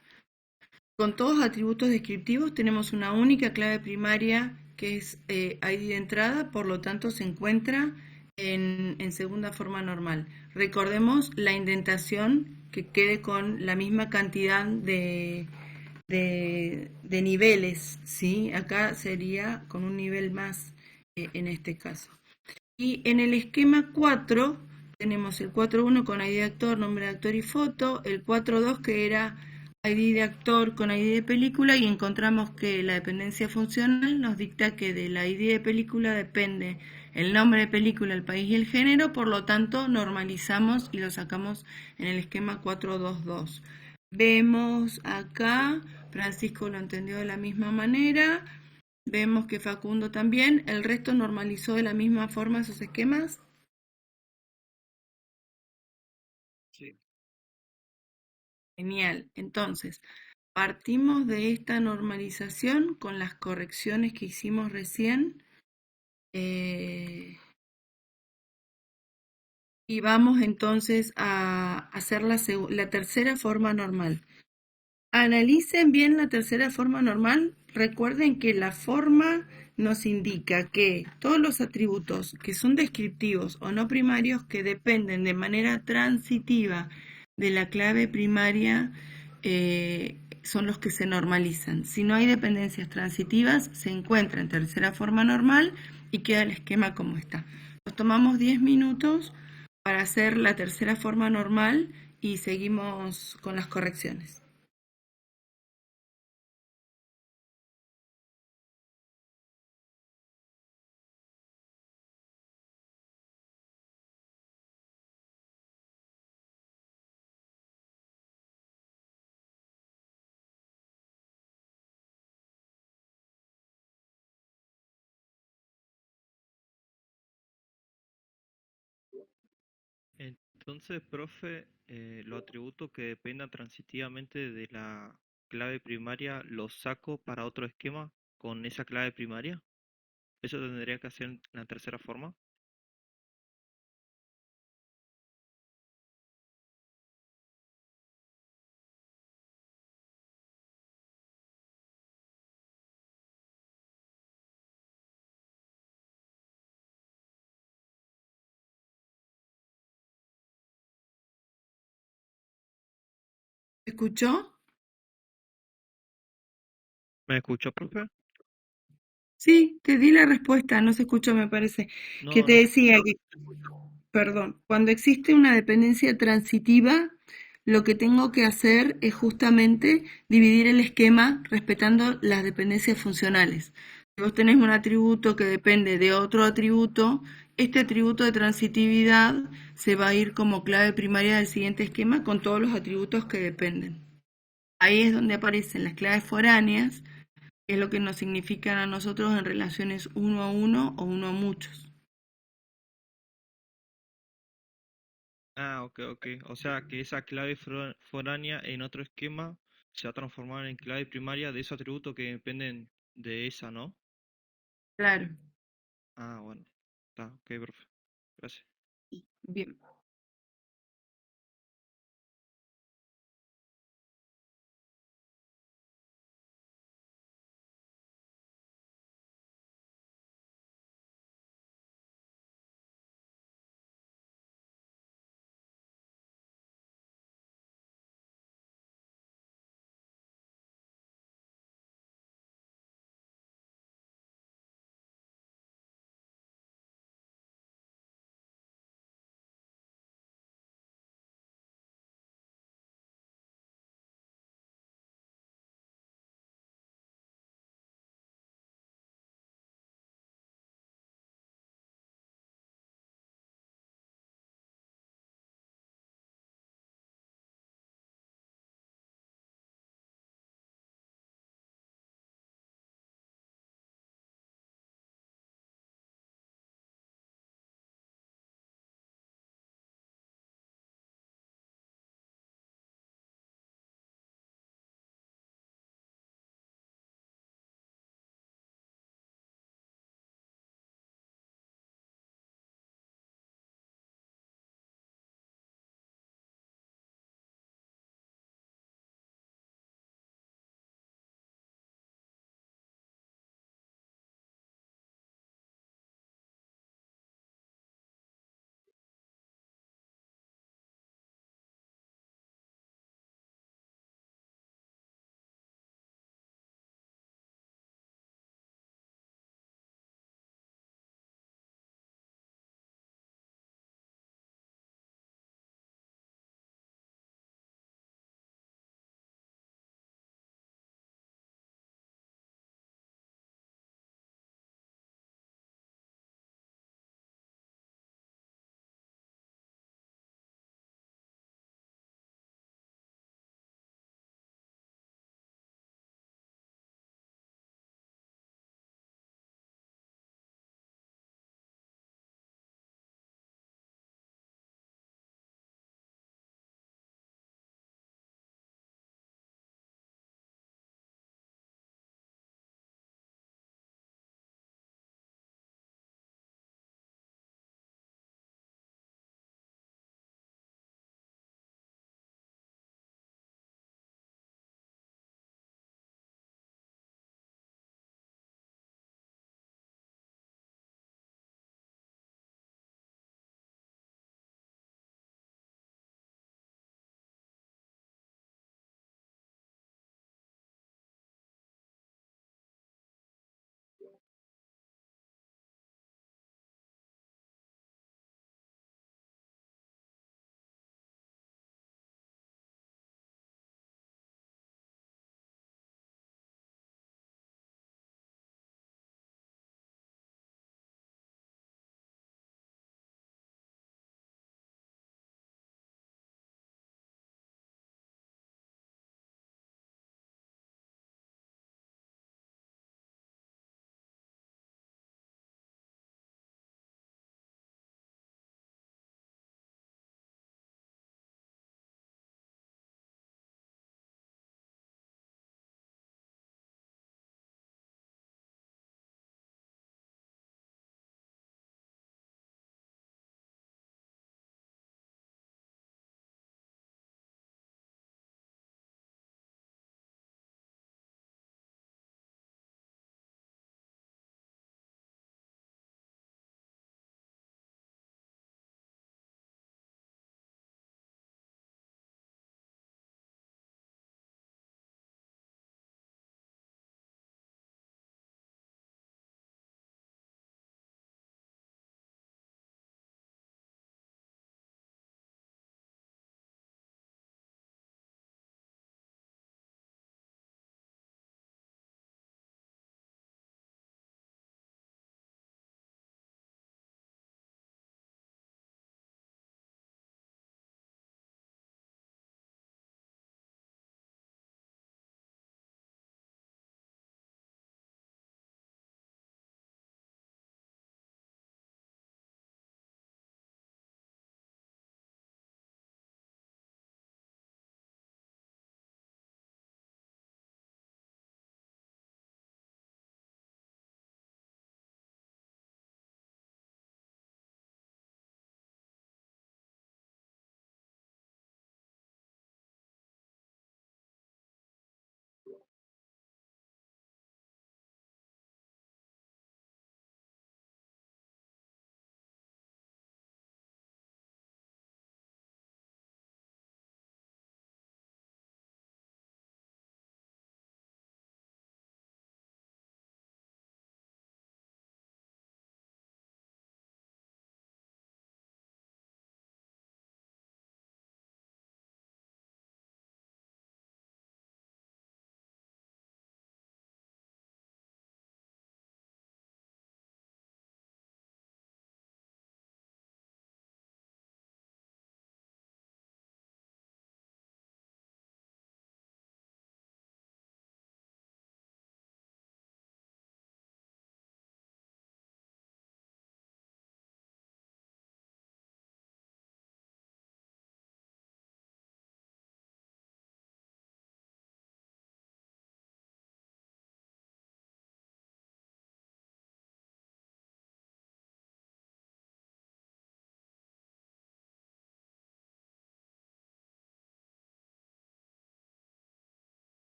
Speaker 1: Con todos atributos descriptivos tenemos una única clave primaria que es ID de entrada, por lo tanto se encuentra en segunda forma normal. Recordemos la indentación que quede con la misma cantidad de niveles, ¿sí? Acá sería con un nivel más en este caso. Y en el esquema 4 tenemos el 4.1 con ID de actor, nombre de actor y foto, el 4.2 que era ID de actor con ID de película, y encontramos que la dependencia funcional nos dicta que del ID de película depende el nombre de película, el país y el género, por lo tanto normalizamos y lo sacamos en el esquema 4.2.2. Vemos acá, Francisco lo entendió de la misma manera. Vemos que Facundo también. ¿El resto normalizó de la misma forma esos esquemas?
Speaker 3: Sí.
Speaker 1: Genial. Entonces, partimos de esta normalización con las correcciones que hicimos recién y vamos entonces a hacer la tercera forma normal. Analicen bien la tercera forma normal. Recuerden que la forma nos indica que todos los atributos que son descriptivos o no primarios que dependen de manera transitiva de la clave primaria son los que se normalizan. Si no hay dependencias transitivas, se encuentra en tercera forma normal y queda el esquema como está. Nos tomamos 10 minutos para hacer la tercera forma normal y seguimos con las correcciones.
Speaker 5: Entonces, profe, los atributos que dependan transitivamente de la clave primaria los saco para otro esquema con esa clave primaria. ¿Eso tendría que hacer en la tercera forma?
Speaker 1: escuchó?
Speaker 5: ¿Me escuchó, profe?
Speaker 1: Sí, te di la respuesta, no se escuchó, me parece. Que
Speaker 5: No,
Speaker 1: te
Speaker 5: no.
Speaker 1: decía que, perdón, cuando existe una dependencia transitiva, lo que tengo que hacer es justamente dividir el esquema respetando las dependencias funcionales. Si vos tenés un atributo que depende de otro atributo, este atributo de transitividad se va a ir como clave primaria del siguiente esquema con todos los atributos que dependen. Ahí es donde aparecen las claves foráneas, que es lo que nos significan a nosotros en relaciones uno a uno o uno a muchos.
Speaker 5: Ah, ok, ok. O sea que esa clave foránea en otro esquema se va a transformar en clave primaria de esos atributos que dependen de esa, ¿no?
Speaker 1: Claro,
Speaker 5: Ah, bueno. Está, ok, profe. Gracias.
Speaker 1: bien.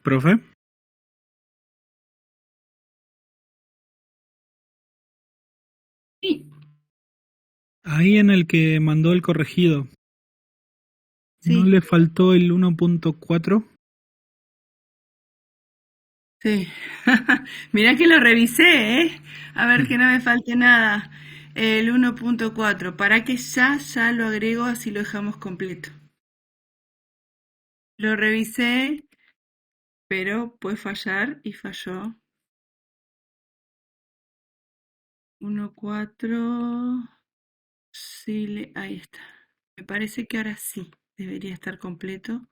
Speaker 7: Profe,
Speaker 1: Sí,
Speaker 7: ahí en el que mandó el corregido, ¿no
Speaker 1: sí,
Speaker 7: le faltó el 1.4?
Speaker 1: sí. Mirá que lo revisé, ¿eh? A ver que no me falte nada. El 1.4. Para que ya lo agrego, así lo dejamos completo. Lo revisé, pero puede fallar y falló. 1.4. Sí, ahí está. Me parece que ahora sí debería estar completo.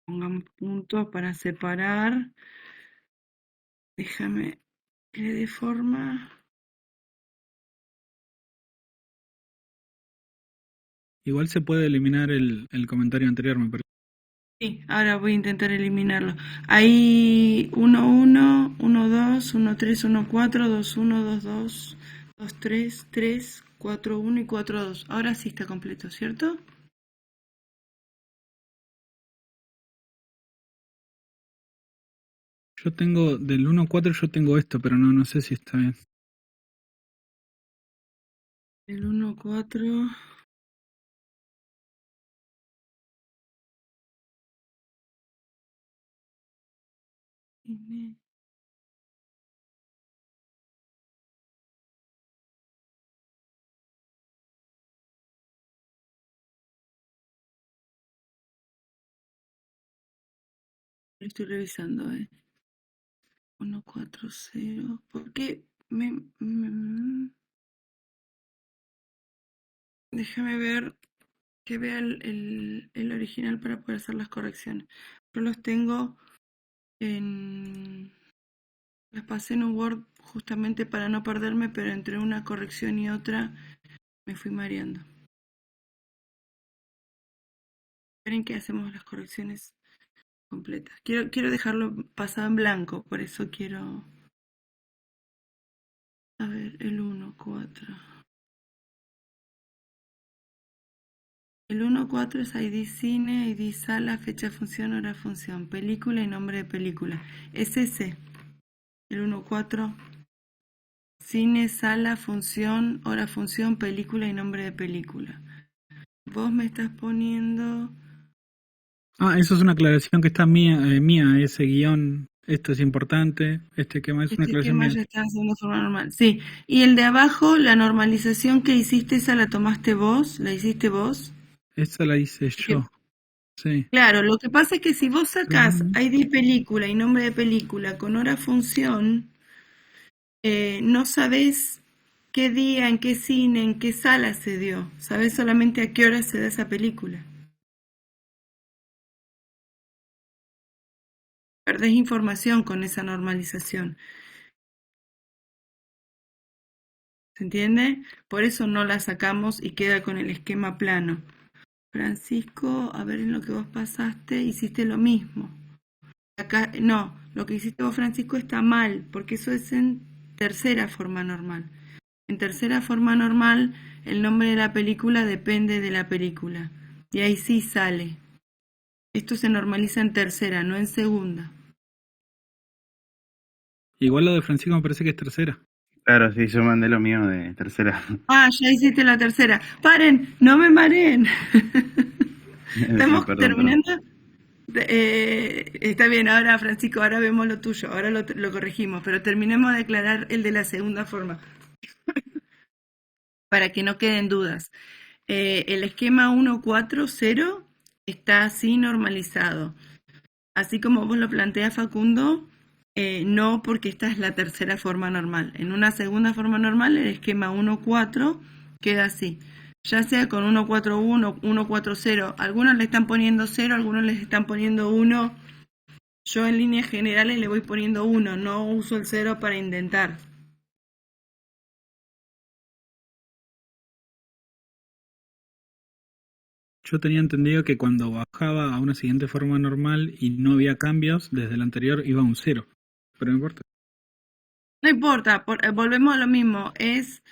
Speaker 1: Pongamos puntos para separar. Déjame que le dé forma.
Speaker 7: Igual se puede eliminar el comentario anterior, me parece.
Speaker 1: Sí, ahora voy a intentar eliminarlo. Hay 1-1, 1-2, 1-3, 1-4, 2-1, 2-2, 2-3, 3, 4-1 y 4-2. Ahora sí está completo, ¿cierto?
Speaker 7: Yo tengo, del 1.4 yo tengo esto, pero no sé si está bien.
Speaker 1: El 1-4. Lo estoy revisando, 1-4-0. ¿Por qué déjame ver que vea el original para poder hacer las correcciones. Yo los tengo en... Las pasé en un Word justamente para no perderme, pero entre una corrección y otra me fui mareando. Esperen que hacemos las correcciones completas. Quiero dejarlo pasado en blanco, por eso quiero... A ver, el 1-4. El 1-4 es ID cine, ID sala, fecha de función, hora de función, película y nombre de película. Es ese, el 1-4. Cine, sala, función, hora, función, película y nombre de película. Vos me estás poniendo...
Speaker 7: Ah, eso es una aclaración que está mía, ese guión, esto es importante, este esquema es una
Speaker 1: Este
Speaker 7: aclaración
Speaker 1: esquema
Speaker 7: mía.
Speaker 1: ya está haciendo de forma normal. Sí, y el de abajo, la normalización que hiciste, ¿esa la tomaste vos? ¿La hiciste vos?
Speaker 7: Esa la hice
Speaker 1: Porque,
Speaker 7: yo, sí.
Speaker 1: claro, lo que pasa es que si vos sacás ID película y nombre de película con hora función, no sabés qué día, en qué cine, en qué sala se dio. Sabés solamente a qué hora se da esa película. Perdés información con esa normalización. ¿Se entiende? Por eso no la sacamos y queda con el esquema plano. Francisco, a ver en lo que vos pasaste, hiciste lo mismo. Acá, no, lo que hiciste vos, Francisco, está mal, porque eso es en tercera forma normal. En tercera forma normal, el nombre de la película depende de la película. Y ahí sí sale. Esto se normaliza en tercera, no en segunda.
Speaker 7: Igual lo de Francisco me parece que es tercera.
Speaker 2: Claro, sí, yo mandé lo mío de tercera.
Speaker 1: Ah, ya hiciste la tercera. Paren, no me mareen.
Speaker 2: Sí,
Speaker 1: Estamos
Speaker 2: perdón.
Speaker 1: terminando. Está bien, ahora Francisco, ahora vemos lo tuyo, ahora lo corregimos, pero terminemos de aclarar el de la segunda forma, para que no queden dudas. El esquema 140 está así normalizado. Así como vos lo planteas, Facundo, no, porque esta es la tercera forma normal. En una segunda forma normal, el esquema 1-4 queda así. Ya sea con 1-4-1, 1-4-0. Algunos le están poniendo 0, algunos les están poniendo 1. Yo en líneas generales le voy poniendo 1, no uso el 0 para intentar.
Speaker 7: Yo tenía entendido que cuando bajaba a una siguiente forma normal y no había cambios, desde el anterior iba a un 0. Pero no importa.
Speaker 1: No importa, volvemos a lo mismo. Es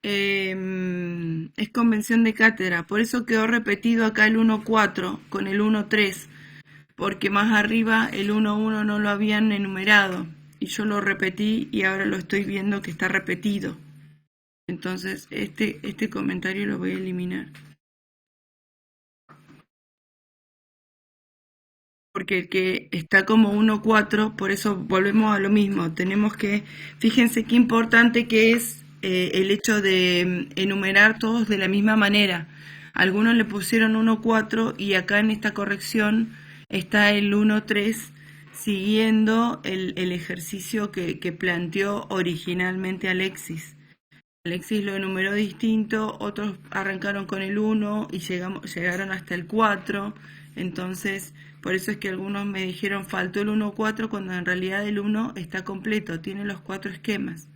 Speaker 1: es convención de cátedra. Por eso quedó repetido acá el 1.4 con el 1.3, porque más arriba el 1.1 no lo habían enumerado. Y yo lo repetí y ahora lo estoy viendo que está repetido. Entonces este comentario lo voy a eliminar. Porque el que está como 1.4, por eso volvemos a lo mismo. Tenemos que, fíjense qué importante que es el hecho de enumerar todos de la misma manera. Algunos le pusieron 1.4 y acá en esta corrección está el 1.3 siguiendo el ejercicio que planteó originalmente Alexis. Alexis lo enumeró distinto, otros arrancaron con el 1 y llegaron hasta el 4, entonces por eso es que algunos me dijeron faltó el 1.4 cuando en realidad el 1 está completo, tiene los 4 esquemas.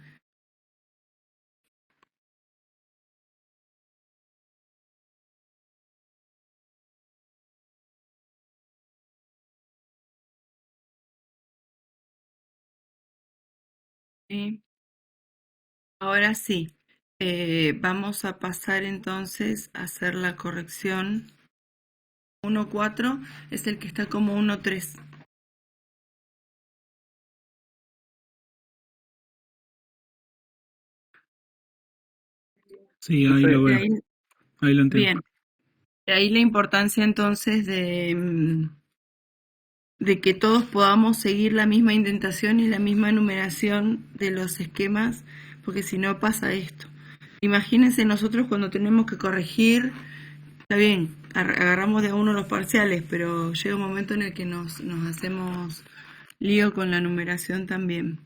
Speaker 1: ¿Sí? Ahora sí, vamos a pasar entonces a hacer la corrección. 1.4 es el que está como 1.3.
Speaker 7: Sí, ahí lo
Speaker 1: De
Speaker 7: veo.
Speaker 1: ahí,
Speaker 7: Ahí lo entiendo.
Speaker 1: bien, de ahí la importancia entonces de que todos podamos seguir la misma indentación y la misma numeración de los esquemas, porque si no pasa esto. Imagínense nosotros cuando tenemos que corregir, está bien, agarramos de a uno los parciales, pero llega un momento en el que nos hacemos lío con la numeración también.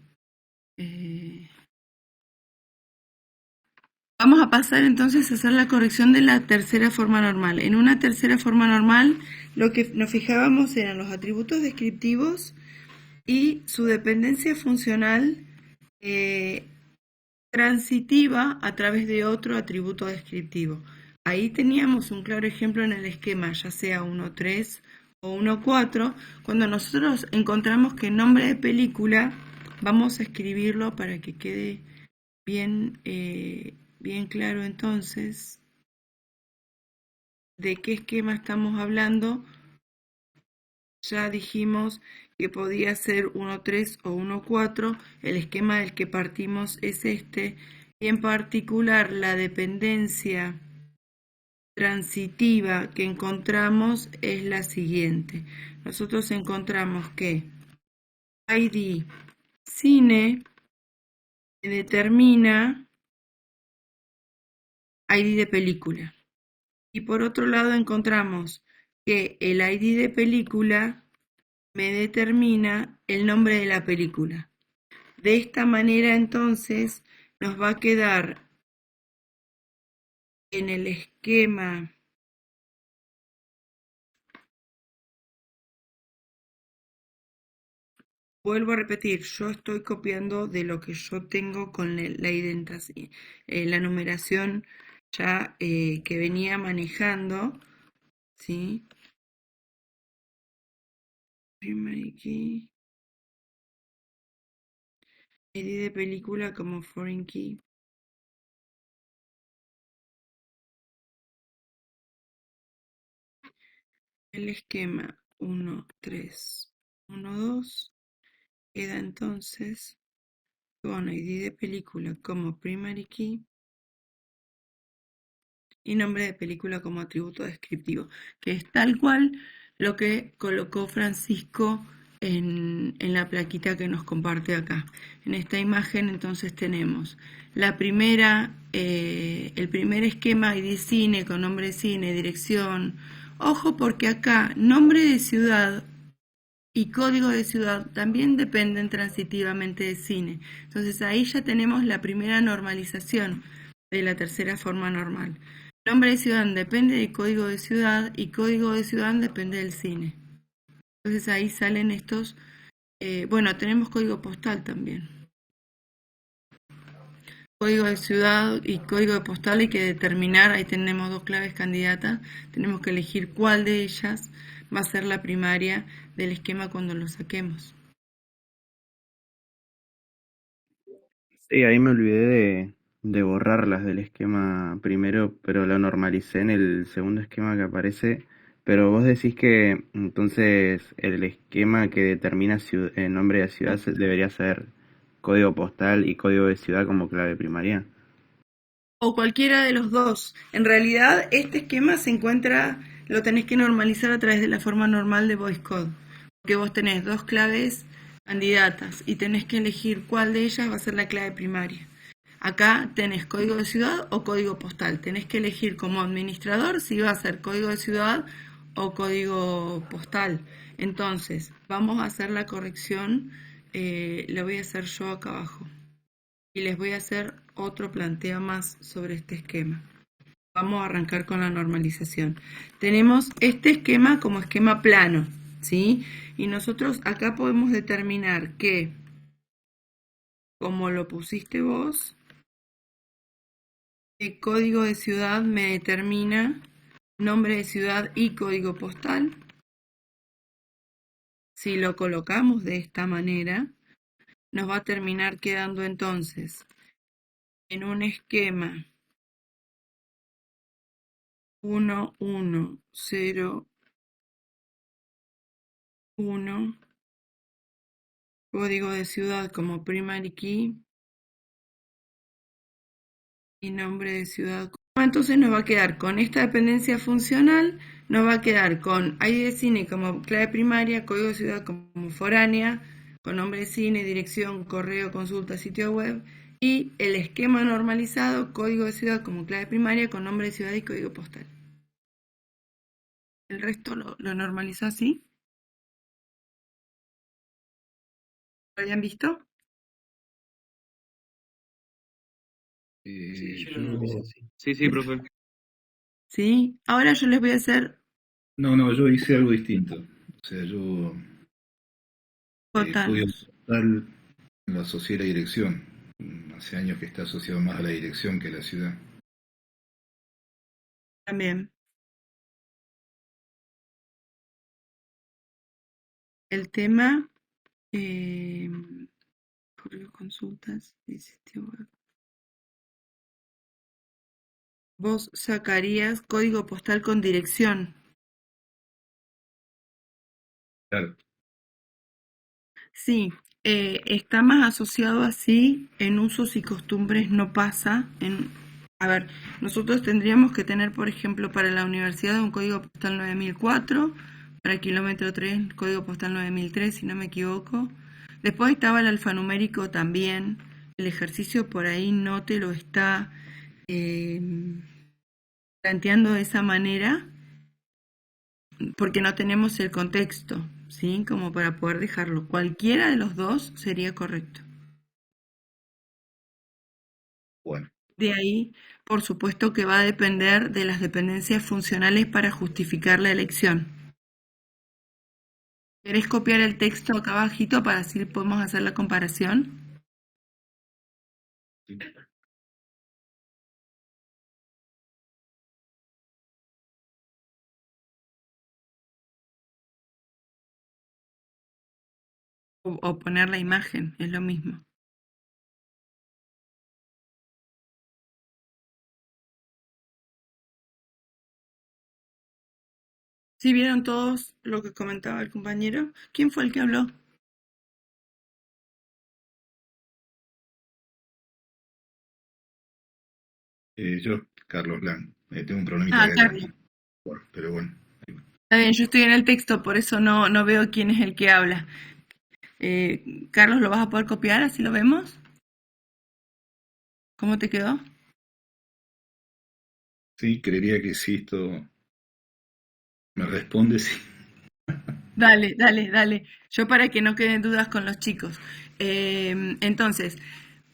Speaker 1: Vamos a pasar entonces a hacer la corrección de la tercera forma normal. En una tercera forma normal, lo que nos fijábamos eran los atributos descriptivos y su dependencia funcional transitiva a través de otro atributo descriptivo. Ahí teníamos un claro ejemplo en el esquema, ya sea 1.3 o 1.4, cuando nosotros encontramos que el nombre de película, vamos a escribirlo para que quede bien, bien claro entonces de qué esquema estamos hablando. Ya dijimos que podía ser 1.3 o 1.4, el esquema del que partimos es este, y en particular la dependencia transitiva que encontramos es la siguiente. Nosotros encontramos que ID cine determina ID de película. Y por otro lado encontramos que el ID de película me determina el nombre de la película. De esta manera entonces nos va a quedar en el esquema vuelvo a repetir, yo estoy copiando de lo que yo tengo con la indentación, la numeración ya que venía manejando, ¿sí? Primary key, ID de película como foreign key. El esquema 1, 3, 1, 2 queda entonces con ID de película como primary key y nombre de película como atributo descriptivo, que es tal cual lo que colocó Francisco en la plaquita que nos comparte acá. En esta imagen entonces tenemos la primera, el primer esquema ID cine con nombre de cine, dirección. Ojo porque acá nombre de ciudad y código de ciudad también dependen transitivamente de cine. Entonces ahí ya tenemos la primera normalización de la tercera forma normal. Nombre de ciudad depende del código de ciudad y código de ciudad depende del cine. Entonces ahí salen estos, bueno, tenemos código postal también. Código de ciudad y código de postal hay que determinar, ahí tenemos dos claves candidatas, tenemos que elegir cuál de ellas va a ser la primaria del esquema cuando lo saquemos.
Speaker 2: Sí, ahí me olvidé de borrarlas del esquema primero, pero lo normalicé en el segundo esquema que aparece. Pero vos decís que entonces el esquema que determina el nombre de ciudad debería ser código postal y código de ciudad como clave primaria.
Speaker 1: O cualquiera de los dos. En realidad, este esquema lo tenés que normalizar a través de la forma normal de voice code. Porque vos tenés dos claves candidatas y tenés que elegir cuál de ellas va a ser la clave primaria. Acá tenés código de ciudad o código postal. Tenés que elegir como administrador si va a ser código de ciudad o código postal. Entonces, vamos a hacer la corrección. La voy a hacer yo acá abajo. Y les voy a hacer otro planteo más sobre este esquema. Vamos a arrancar con la normalización. Tenemos este esquema como esquema plano, ¿sí? Y nosotros acá podemos determinar que, como lo pusiste vos, el código de ciudad me determina nombre de ciudad y código postal. Si lo colocamos de esta manera, nos va a terminar quedando entonces en un esquema 1, 1, 0, 1, código de ciudad como primary key y nombre de ciudad. Entonces nos va a quedar con esta dependencia funcional, nos va a quedar con ID de cine como clave primaria, código de ciudad como foránea, con nombre de cine, dirección, correo, consulta, sitio web, y el esquema normalizado, código de ciudad como clave primaria, con nombre de ciudad y código postal. El resto lo normalizó así. ¿Lo habían visto?
Speaker 3: Sí, yo lo normalicé así. Sí, profe.
Speaker 1: Sí, ahora yo les voy a hacer
Speaker 4: No, yo hice algo distinto. O sea, yo
Speaker 1: total.
Speaker 4: código postal lo asocié a la dirección. Hace años que está asociado más a la dirección que a la ciudad.
Speaker 1: También. El tema, correo, consultas y sitio web. Vos sacarías código postal con dirección.
Speaker 4: Claro.
Speaker 1: Sí, está más asociado así, en usos y costumbres no pasa. A ver, nosotros tendríamos que tener, por ejemplo, para la universidad un código postal 9004, para kilómetro 3, código postal 9003, si no me equivoco. Después estaba el alfanumérico también. El ejercicio por ahí no te lo está planteando de esa manera, porque no tenemos el contexto, ¿sí? Como para poder dejarlo. Cualquiera de los dos sería correcto.
Speaker 4: Bueno.
Speaker 1: De ahí, por supuesto que va a depender de las dependencias funcionales para justificar la elección. ¿Querés copiar el texto acá abajito para así podemos hacer la comparación?
Speaker 4: Sí.
Speaker 1: O poner la imagen, es lo mismo. ¿Sí vieron todos lo que comentaba el compañero? ¿Quién fue el que habló?
Speaker 4: Yo, Carlos Lang, tengo un problemita de
Speaker 1: Carlos.
Speaker 4: pero bueno.
Speaker 1: Está bien, yo estoy en el texto, por eso no veo quién es el que habla. Carlos, ¿lo vas a poder copiar? Así lo vemos. ¿Cómo te quedó?
Speaker 4: Sí, creería que si esto me responde, sí.
Speaker 1: Dale. Yo para que no queden dudas con los chicos. Entonces,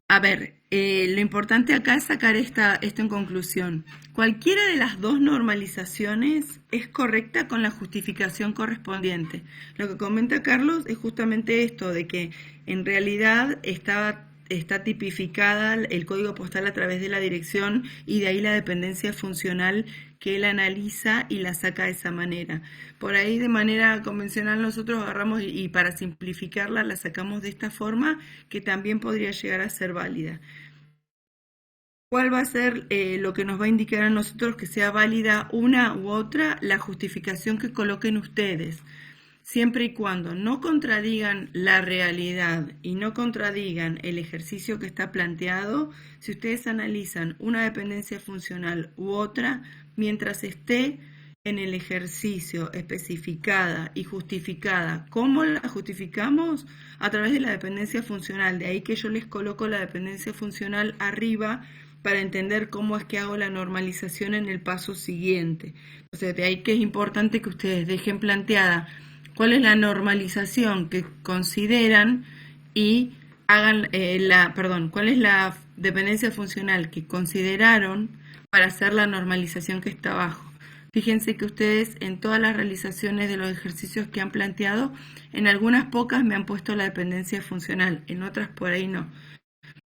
Speaker 1: a ver, lo importante acá es sacar esto en conclusión. Cualquiera de las dos normalizaciones es correcta con la justificación correspondiente. Lo que comenta Carlos es justamente esto, de que en realidad está tipificada el código postal a través de la dirección y de ahí la dependencia funcional que él analiza y la saca de esa manera. Por ahí de manera convencional nosotros agarramos y para simplificarla la sacamos de esta forma que también podría llegar a ser válida. ¿Cuál va a ser lo que nos va a indicar a nosotros que sea válida una u otra? La justificación que coloquen ustedes, siempre y cuando no contradigan la realidad y no contradigan el ejercicio que está planteado. Si ustedes analizan una dependencia funcional u otra, mientras esté en el ejercicio especificada y justificada, ¿cómo la justificamos? A través de la dependencia funcional. De ahí que yo les coloco la dependencia funcional arriba para entender cómo es que hago la normalización en el paso siguiente. O sea, de ahí que es importante que ustedes dejen planteada cuál es la normalización que consideran y hagan cuál es la dependencia funcional que consideraron para hacer la normalización que está abajo. Fíjense que ustedes en todas las realizaciones de los ejercicios que han planteado, en algunas pocas me han puesto la dependencia funcional, en otras por ahí no.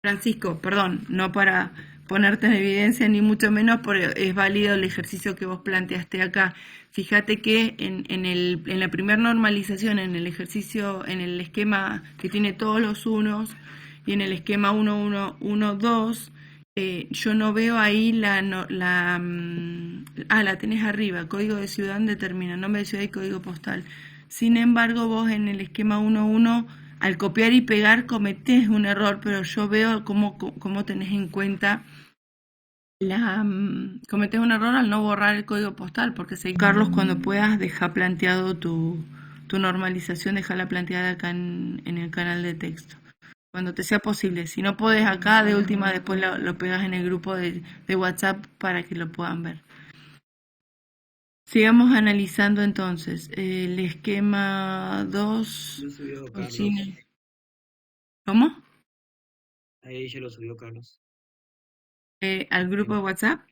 Speaker 1: Francisco, perdón, no para ponerte en evidencia ni mucho menos, porque es válido el ejercicio que vos planteaste acá. Fíjate que en la primera normalización, en el ejercicio, en el esquema que tiene todos los unos y en el esquema 1, 1, 1, 2, yo no veo ahí la tenés arriba, código de ciudad determina, nombre de ciudad y código postal. Sin embargo, vos en el esquema 1, 1, al copiar y pegar cometés un error, pero yo veo cómo tenés en cuenta cometés un error al no borrar el código postal, porque si Carlos, cuando puedas, deja planteado tu normalización, déjala planteada acá en el canal de texto, cuando te sea posible. Si no podés acá, de última, después lo pegas en el grupo de WhatsApp para que lo puedan ver. Sigamos analizando entonces el esquema 2.
Speaker 3: Lo subió Carlos.
Speaker 1: ¿Cómo?
Speaker 3: Ahí ya lo subió Carlos.
Speaker 1: ¿Al grupo de WhatsApp?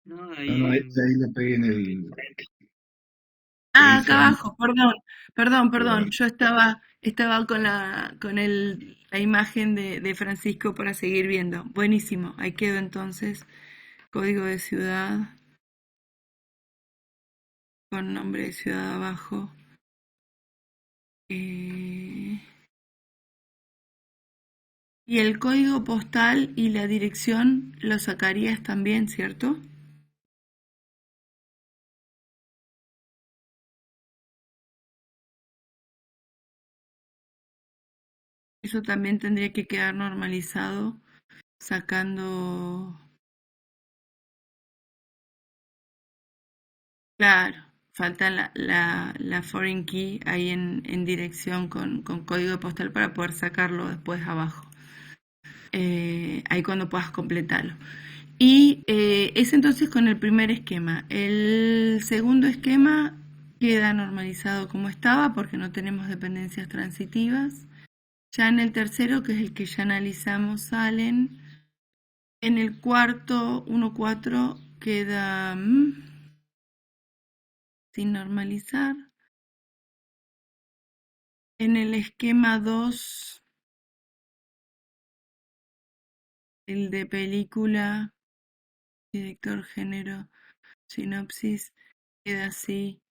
Speaker 3: No,
Speaker 4: ahí lo pegué en el...
Speaker 1: Acá abajo, perdón. Yo estaba con la imagen de Francisco para seguir viendo. Buenísimo, ahí quedó entonces. Código de ciudad con nombre de ciudad abajo. Y el código postal y la dirección lo sacarías también, ¿cierto? Eso también tendría que quedar normalizado sacando... Claro, falta la foreign key ahí en dirección con código postal para poder sacarlo después abajo. Ahí cuando puedas completarlo. Y es entonces con el primer esquema. El segundo esquema queda normalizado como estaba porque no tenemos dependencias transitivas. Ya en el tercero, que es el que ya analizamos, salen. En el cuarto, 1.4, queda sin normalizar. En el esquema 2, el de película, director, género, sinopsis, queda así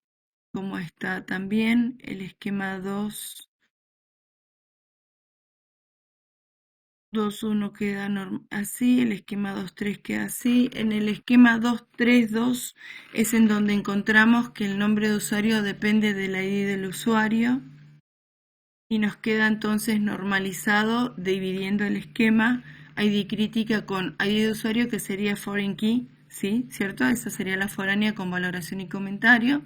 Speaker 1: como está también. El esquema 2.1 queda así, el esquema 2.3 queda así. En el esquema 2.3.2 es en donde encontramos que el nombre de usuario depende del ID del usuario y nos queda entonces normalizado dividiendo el esquema ID crítica con ID de usuario, que sería foreign key, ¿sí? ¿Cierto? Esa sería la foránea con valoración y comentario.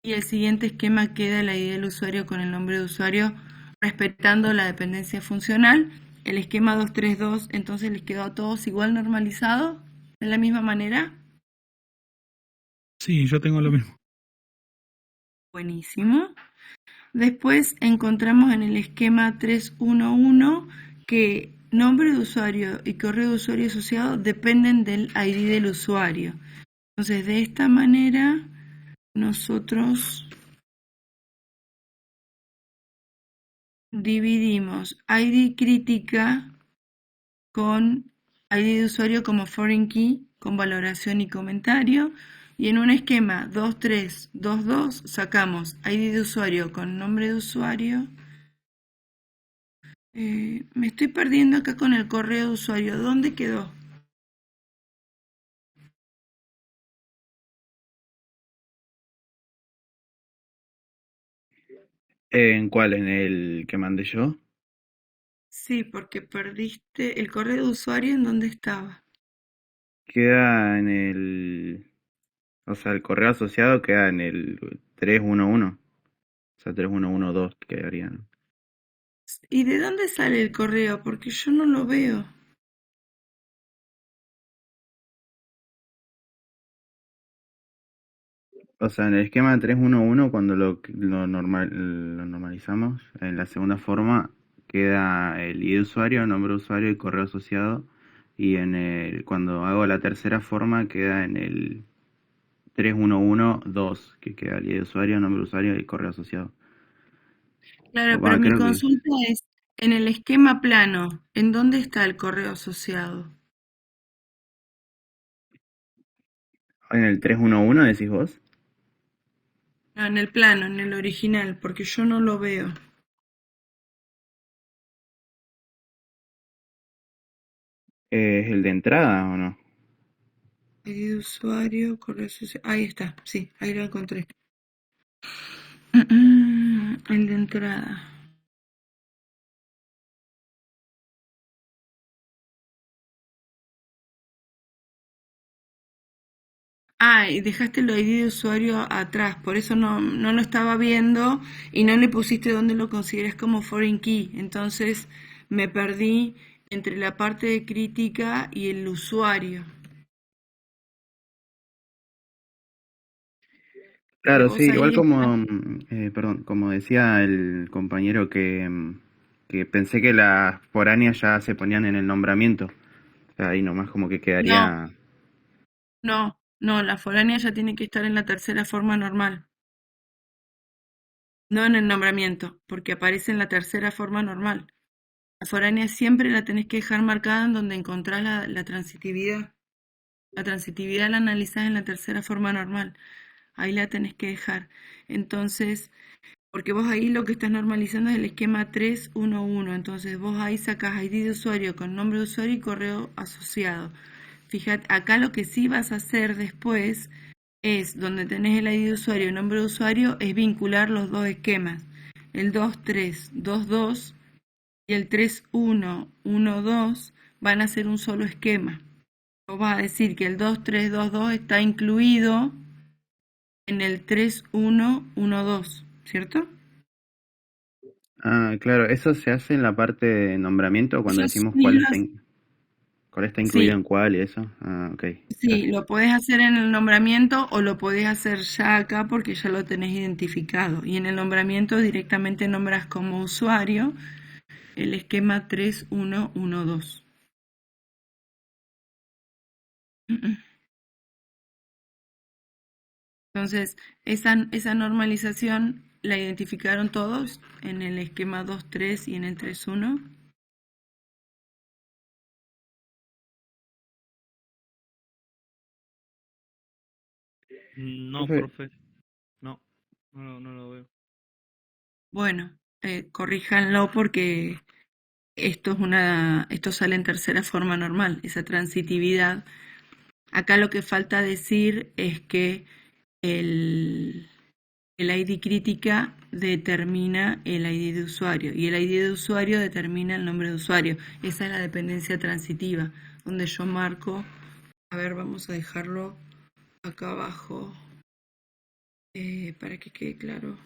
Speaker 1: Y el siguiente esquema queda el ID del usuario con el nombre de usuario respetando la dependencia funcional. El esquema 2.3.2 entonces les quedó a todos igual normalizado, de la misma manera.
Speaker 7: Sí, yo tengo lo mismo.
Speaker 1: Buenísimo. Después encontramos en el esquema 3.1.1 que nombre de usuario y correo de usuario asociado dependen del ID del usuario. Entonces, de esta manera, nosotros dividimos ID crítica con ID de usuario como foreign key con valoración y comentario, y en un esquema 2.3.2.2 sacamos ID de usuario con nombre de usuario. Me estoy perdiendo acá con el correo de usuario. ¿Dónde quedó?
Speaker 2: ¿En cuál? ¿En el que mandé yo?
Speaker 1: Sí, porque perdiste el correo de usuario en dónde estaba.
Speaker 2: Queda en el... O sea, el correo asociado queda en el 311. O sea, 3112 quedaría, ¿no?
Speaker 1: ¿Y de dónde sale el correo? Porque yo no lo veo.
Speaker 2: O sea, en el esquema 311, cuando lo normalizamos, en la segunda forma queda el ID de usuario, nombre de usuario y correo asociado. Y cuando hago la tercera forma queda en el 3112, que queda el ID de usuario, nombre de usuario y correo asociado.
Speaker 1: Claro, pero
Speaker 2: Va,
Speaker 1: mi
Speaker 2: creo que
Speaker 1: consulta es, en el esquema plano, ¿en dónde está el correo asociado?
Speaker 2: en el 311 decís vos.
Speaker 1: No, en el plano, en el original, porque yo no lo veo.
Speaker 2: ¿Es el de entrada o no?
Speaker 1: ID de usuario, correo asociado. Ahí está, sí, ahí lo encontré. El de entrada. Ah, y dejaste el ID de usuario atrás, por eso no lo estaba viendo y no le pusiste donde lo consideras como foreign key. Entonces me perdí entre la parte de crítica y el usuario. Porque
Speaker 2: Claro, sí,
Speaker 1: vos
Speaker 2: igual
Speaker 1: ahí estás.
Speaker 2: como, perdón, como decía el compañero que pensé que las foráneas ya se ponían en el nombramiento. O sea, ahí nomás como que
Speaker 1: No,
Speaker 2: quedaría...
Speaker 1: no, la foránea ya tiene que estar en la tercera forma normal, no en el nombramiento, porque aparece en la tercera forma normal. La foránea siempre la tenés que dejar marcada en donde encontrás la transitividad. La transitividad la analizás en la tercera forma normal. Ahí la tenés que dejar. Entonces, porque vos ahí lo que estás normalizando es el esquema 311. Entonces, vos ahí sacás ID de usuario con nombre de usuario y correo asociado. Fíjate, acá lo que sí vas a hacer después es, donde tenés el ID de usuario y nombre de usuario, es vincular los dos esquemas. El 2322 y el 3112 van a ser un solo esquema. Vos vas a decir que el 2322 está incluido en el 3112, ¿cierto?
Speaker 2: Ah, claro, eso se hace en la parte de nombramiento cuando
Speaker 1: Eso
Speaker 2: decimos
Speaker 1: sí,
Speaker 2: cuál está incluido
Speaker 1: sí,
Speaker 2: en cuál y eso. Ah, ok,
Speaker 1: sí,
Speaker 2: gracias.
Speaker 1: lo podés hacer en el nombramiento o lo podés hacer ya acá porque ya lo tenés identificado. Y en el nombramiento directamente nombras como usuario el esquema 3112. Entonces, esa normalización la identificaron todos en el esquema 2.3 y en el 3.1.
Speaker 5: No,
Speaker 2: Profe,
Speaker 5: profe, no, no lo veo.
Speaker 1: Bueno, corríjanlo porque esto sale en tercera forma normal, esa transitividad. Acá lo que falta decir es que el, el ID crítica determina el ID de usuario y el ID de usuario determina el nombre de usuario. Esa es la dependencia transitiva, donde yo marco, a ver, vamos a dejarlo acá abajo para que quede claro.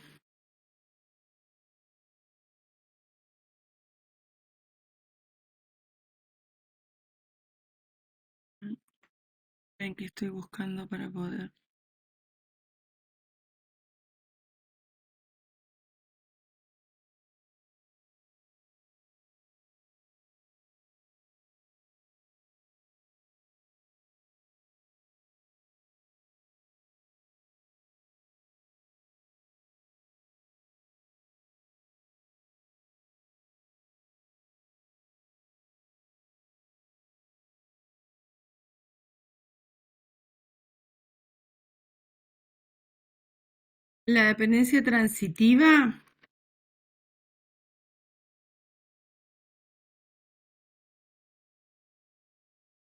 Speaker 1: Ven que estoy buscando para poder. La dependencia transitiva.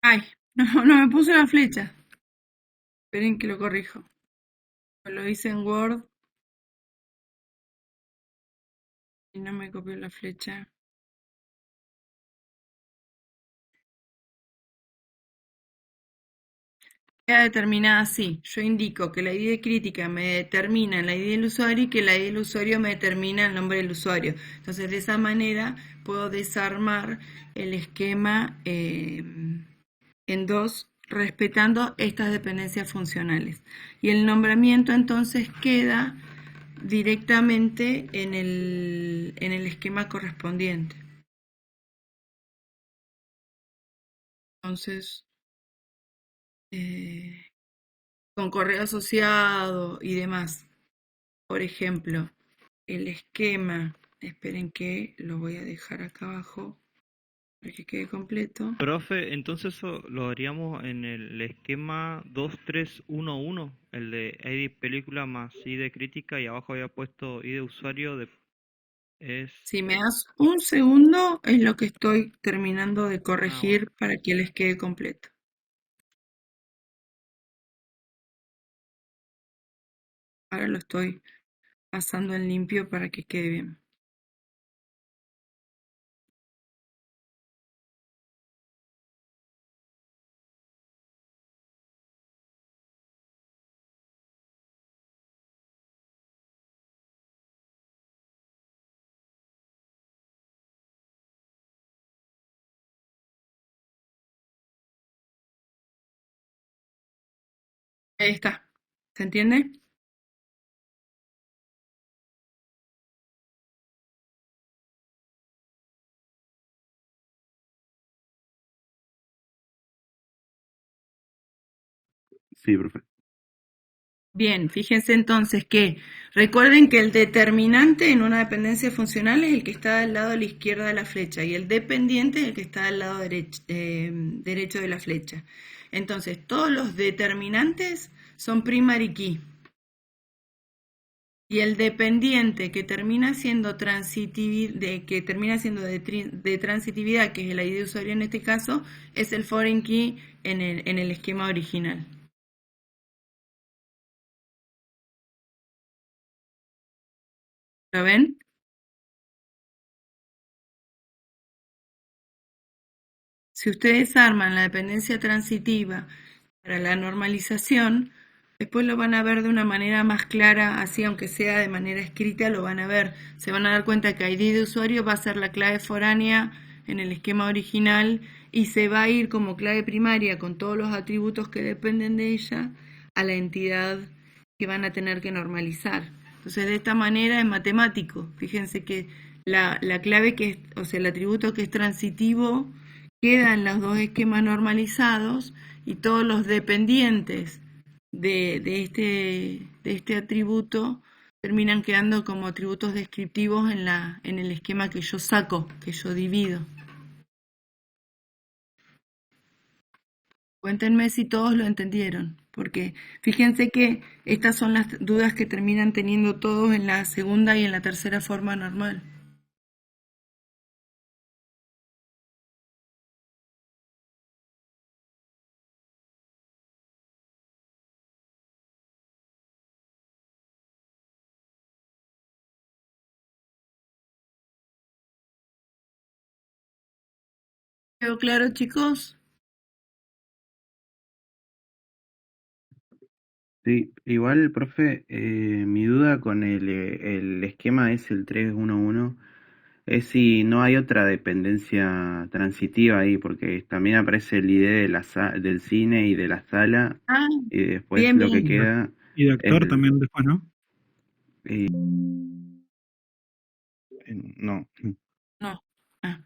Speaker 1: Ay, no me puse la flecha. Esperen que lo corrijo. Lo hice en Word. Y no me copió la flecha. Queda determinada así. Yo indico que la ID de crítica me determina la ID del usuario y que la ID del usuario me determina el nombre del usuario. Entonces, de esa manera puedo desarmar el esquema en dos, respetando estas dependencias funcionales. Y el nombramiento entonces queda directamente en el esquema correspondiente. Entonces, con correo asociado y demás. Por ejemplo, el esquema, esperen que lo voy a dejar acá abajo para que quede completo.
Speaker 5: Profe, entonces eso lo haríamos en el esquema 2311, el de ID película más ID crítica, y abajo había puesto ID usuario es...
Speaker 1: Si me das un segundo, es lo que estoy terminando de corregir para que les quede completo. Ahora lo estoy pasando en limpio para que quede bien. Ahí está. ¿Se entiende?
Speaker 2: Sí, profe.
Speaker 1: Bien, fíjense entonces que recuerden que el determinante en una dependencia funcional es el que está del lado de la izquierda de la flecha y el dependiente es el que está del lado derecho de la flecha. Entonces, todos los determinantes son primary key. Y el dependiente que termina siendo de transitividad, que es el ID de usuario en este caso, es el foreign key en el esquema original. ¿Lo ven? Si ustedes arman la dependencia transitiva para la normalización, después lo van a ver de una manera más clara, así aunque sea de manera escrita, lo van a ver. Se van a dar cuenta que ID de usuario va a ser la clave foránea en el esquema original y se va a ir como clave primaria con todos los atributos que dependen de ella a la entidad que van a tener que normalizar. Entonces, de esta manera es matemático. Fíjense que la clave o sea, el atributo que es transitivo queda en los dos esquemas normalizados y todos los dependientes de este atributo terminan quedando como atributos descriptivos en el esquema que yo saco, que yo divido. Cuéntenme si todos lo entendieron, porque fíjense que estas son las dudas que terminan teniendo todos en la segunda y en la tercera forma normal. ¿Quedó claro, chicos?
Speaker 2: Sí, igual, profe, mi duda con el esquema es el 311, es si no hay otra dependencia transitiva ahí, porque también aparece el ID de del cine y de la sala,
Speaker 1: Ah,
Speaker 2: y después
Speaker 1: bien,
Speaker 2: lo que
Speaker 1: bien.
Speaker 2: queda
Speaker 7: Y de
Speaker 2: es
Speaker 7: actor también después, ¿no?
Speaker 2: no.
Speaker 1: No. Ah.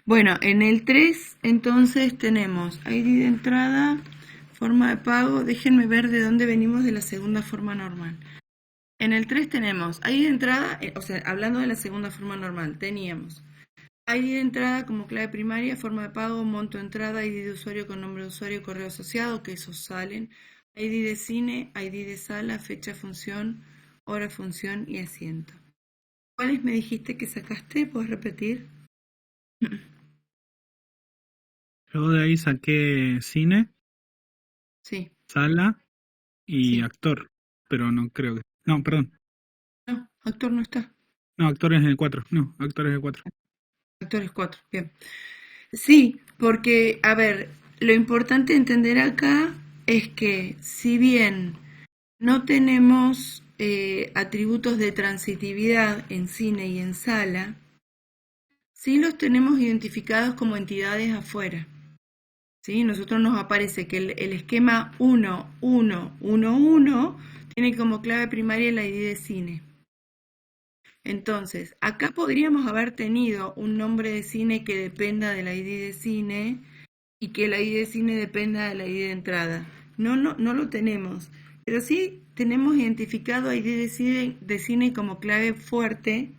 Speaker 1: Bueno, en el 3 entonces tenemos ID de entrada, forma de pago. Déjenme ver de dónde venimos de la segunda forma normal. En el 3 tenemos ID de entrada, o sea, hablando de la segunda forma normal, teníamos ID de entrada como clave primaria, forma de pago, monto de entrada, ID de usuario con nombre de usuario, correo asociado, que esos salen, ID de cine, ID de sala, fecha función, hora función y asiento. ¿Cuáles me dijiste que sacaste? ¿Puedes repetir?
Speaker 7: Yo de ahí saqué cine,
Speaker 1: Sí,
Speaker 7: sala y
Speaker 1: sí.
Speaker 7: actor, pero no creo que... No, perdón.
Speaker 1: No, actor no está.
Speaker 7: No, actores en el 4. No, actores del 4.
Speaker 1: Actores 4, bien. Sí, porque, a ver, lo importante entender acá es que si bien no tenemos atributos de transitividad en cine y en sala, sí los tenemos identificados como entidades afuera. ¿Sí? Nosotros nos aparece que el esquema 1111 tiene como clave primaria el ID de cine. Entonces, acá podríamos haber tenido un nombre de cine que dependa del ID de cine y que el ID de cine dependa del ID de entrada. No lo tenemos, pero sí tenemos identificado ID de cine como clave fuerte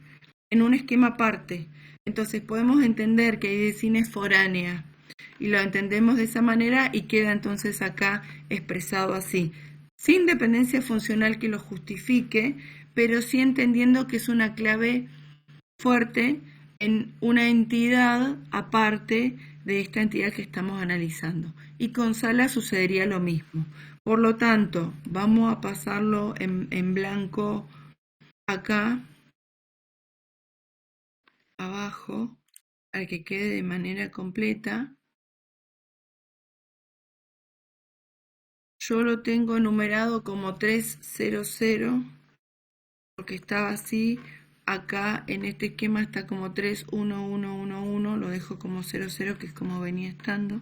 Speaker 1: en un esquema aparte. Entonces podemos entender que ID de cine es foránea y lo entendemos de esa manera y queda entonces acá expresado así, sin dependencia funcional que lo justifique, pero sí entendiendo que es una clave fuerte en una entidad aparte de esta entidad que estamos analizando. Y con sala sucedería lo mismo. Por lo tanto, vamos a pasarlo en blanco acá, abajo, para que quede de manera completa. Yo lo tengo numerado como 300, porque estaba así. Acá en este esquema está como 31111, lo dejo como 00, que es como venía estando.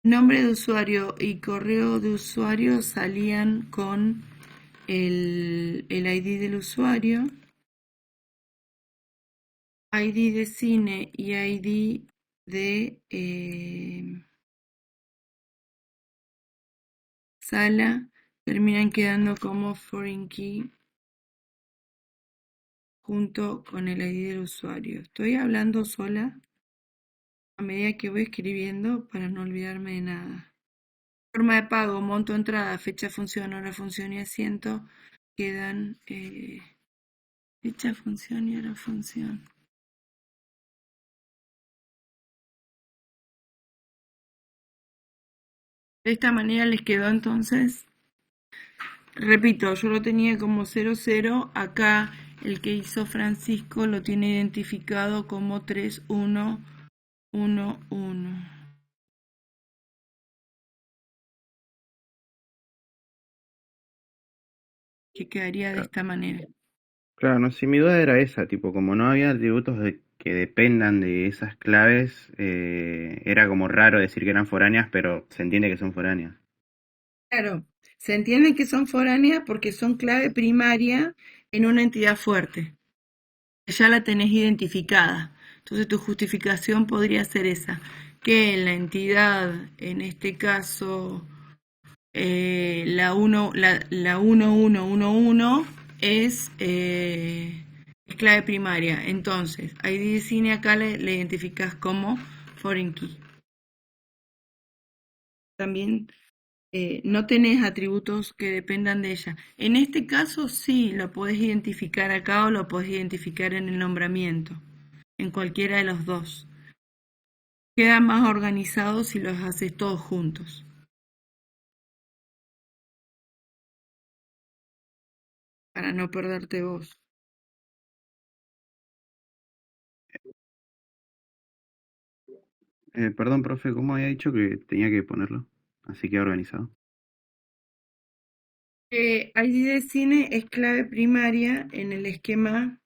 Speaker 1: Nombre de usuario y correo de usuario salían con el ID del usuario, ID de cine y ID de sala terminan quedando como foreign key junto con el ID del usuario. Estoy hablando sola a medida que voy escribiendo para no olvidarme de nada. Forma de pago, monto, entrada, fecha, función, hora, función y asiento quedan fecha, función y hora, función. De esta manera les quedó entonces, repito, yo lo tenía como 00, acá el que hizo Francisco lo tiene identificado como 3111. Que quedaría de esta manera.
Speaker 2: Claro, no, si mi duda era esa, tipo, como no había atributos que dependan de esas claves, era como raro decir que eran foráneas, pero se entiende que son foráneas.
Speaker 1: Claro, se entiende que son foráneas porque son clave primaria en una entidad fuerte. Ya la tenés identificada. Entonces tu justificación podría ser esa, que la entidad, en este caso la 1111 es clave primaria. Entonces, ID de cine acá le identificas como foreign key. También no tenés atributos que dependan de ella. En este caso sí, lo podés identificar acá o lo podés identificar en el nombramiento, en cualquiera de los dos. Queda más organizado si los haces todos juntos. Para no perderte vos.
Speaker 2: Perdón, profe, ¿cómo había dicho que tenía que ponerlo? Así que organizado.
Speaker 1: ID de cine es clave primaria en el esquema.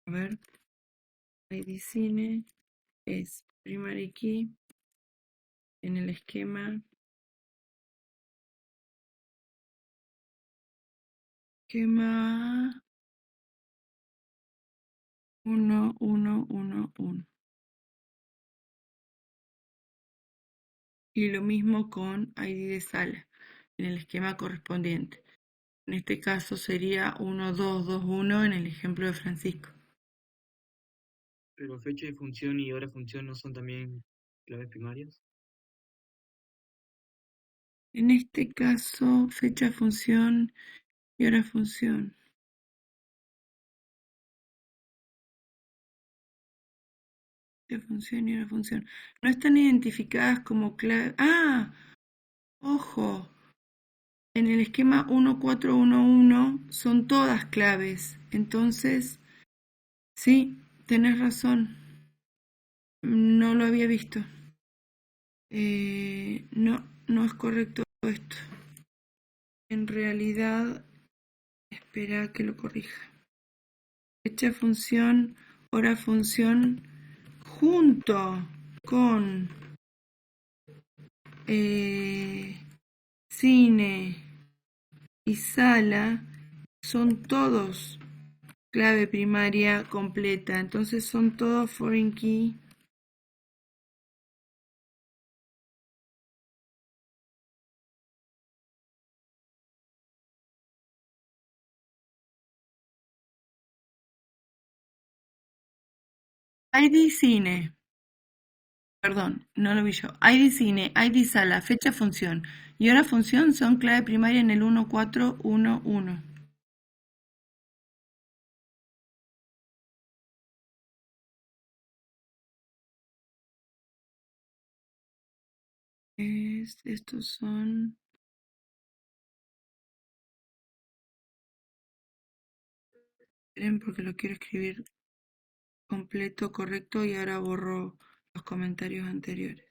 Speaker 1: A ver, ID cine es primary key en el esquema 1111. Y lo mismo con ID de sala en el esquema correspondiente. En este caso sería 1221 en el ejemplo de Francisco.
Speaker 3: Pero fecha de función y hora de función no son también claves primarias.
Speaker 1: En este caso, fecha, función y hora función. De función y hora función. No están identificadas como clave. ¡Ah! Ojo. En el esquema 1411 son todas claves. Entonces, Sí, tenés razón. No lo había visto. No es correcto esto. En realidad, espera que lo corrija. Fecha función, hora función, junto con cine y sala, son todos clave primaria completa. Entonces son todos foreign key. ID cine, perdón, no lo vi yo. ID cine, ID sala, fecha función y hora función son clave primaria en el 1411. Estos son... Esperen porque lo quiero escribir completo, correcto y ahora borro los comentarios anteriores.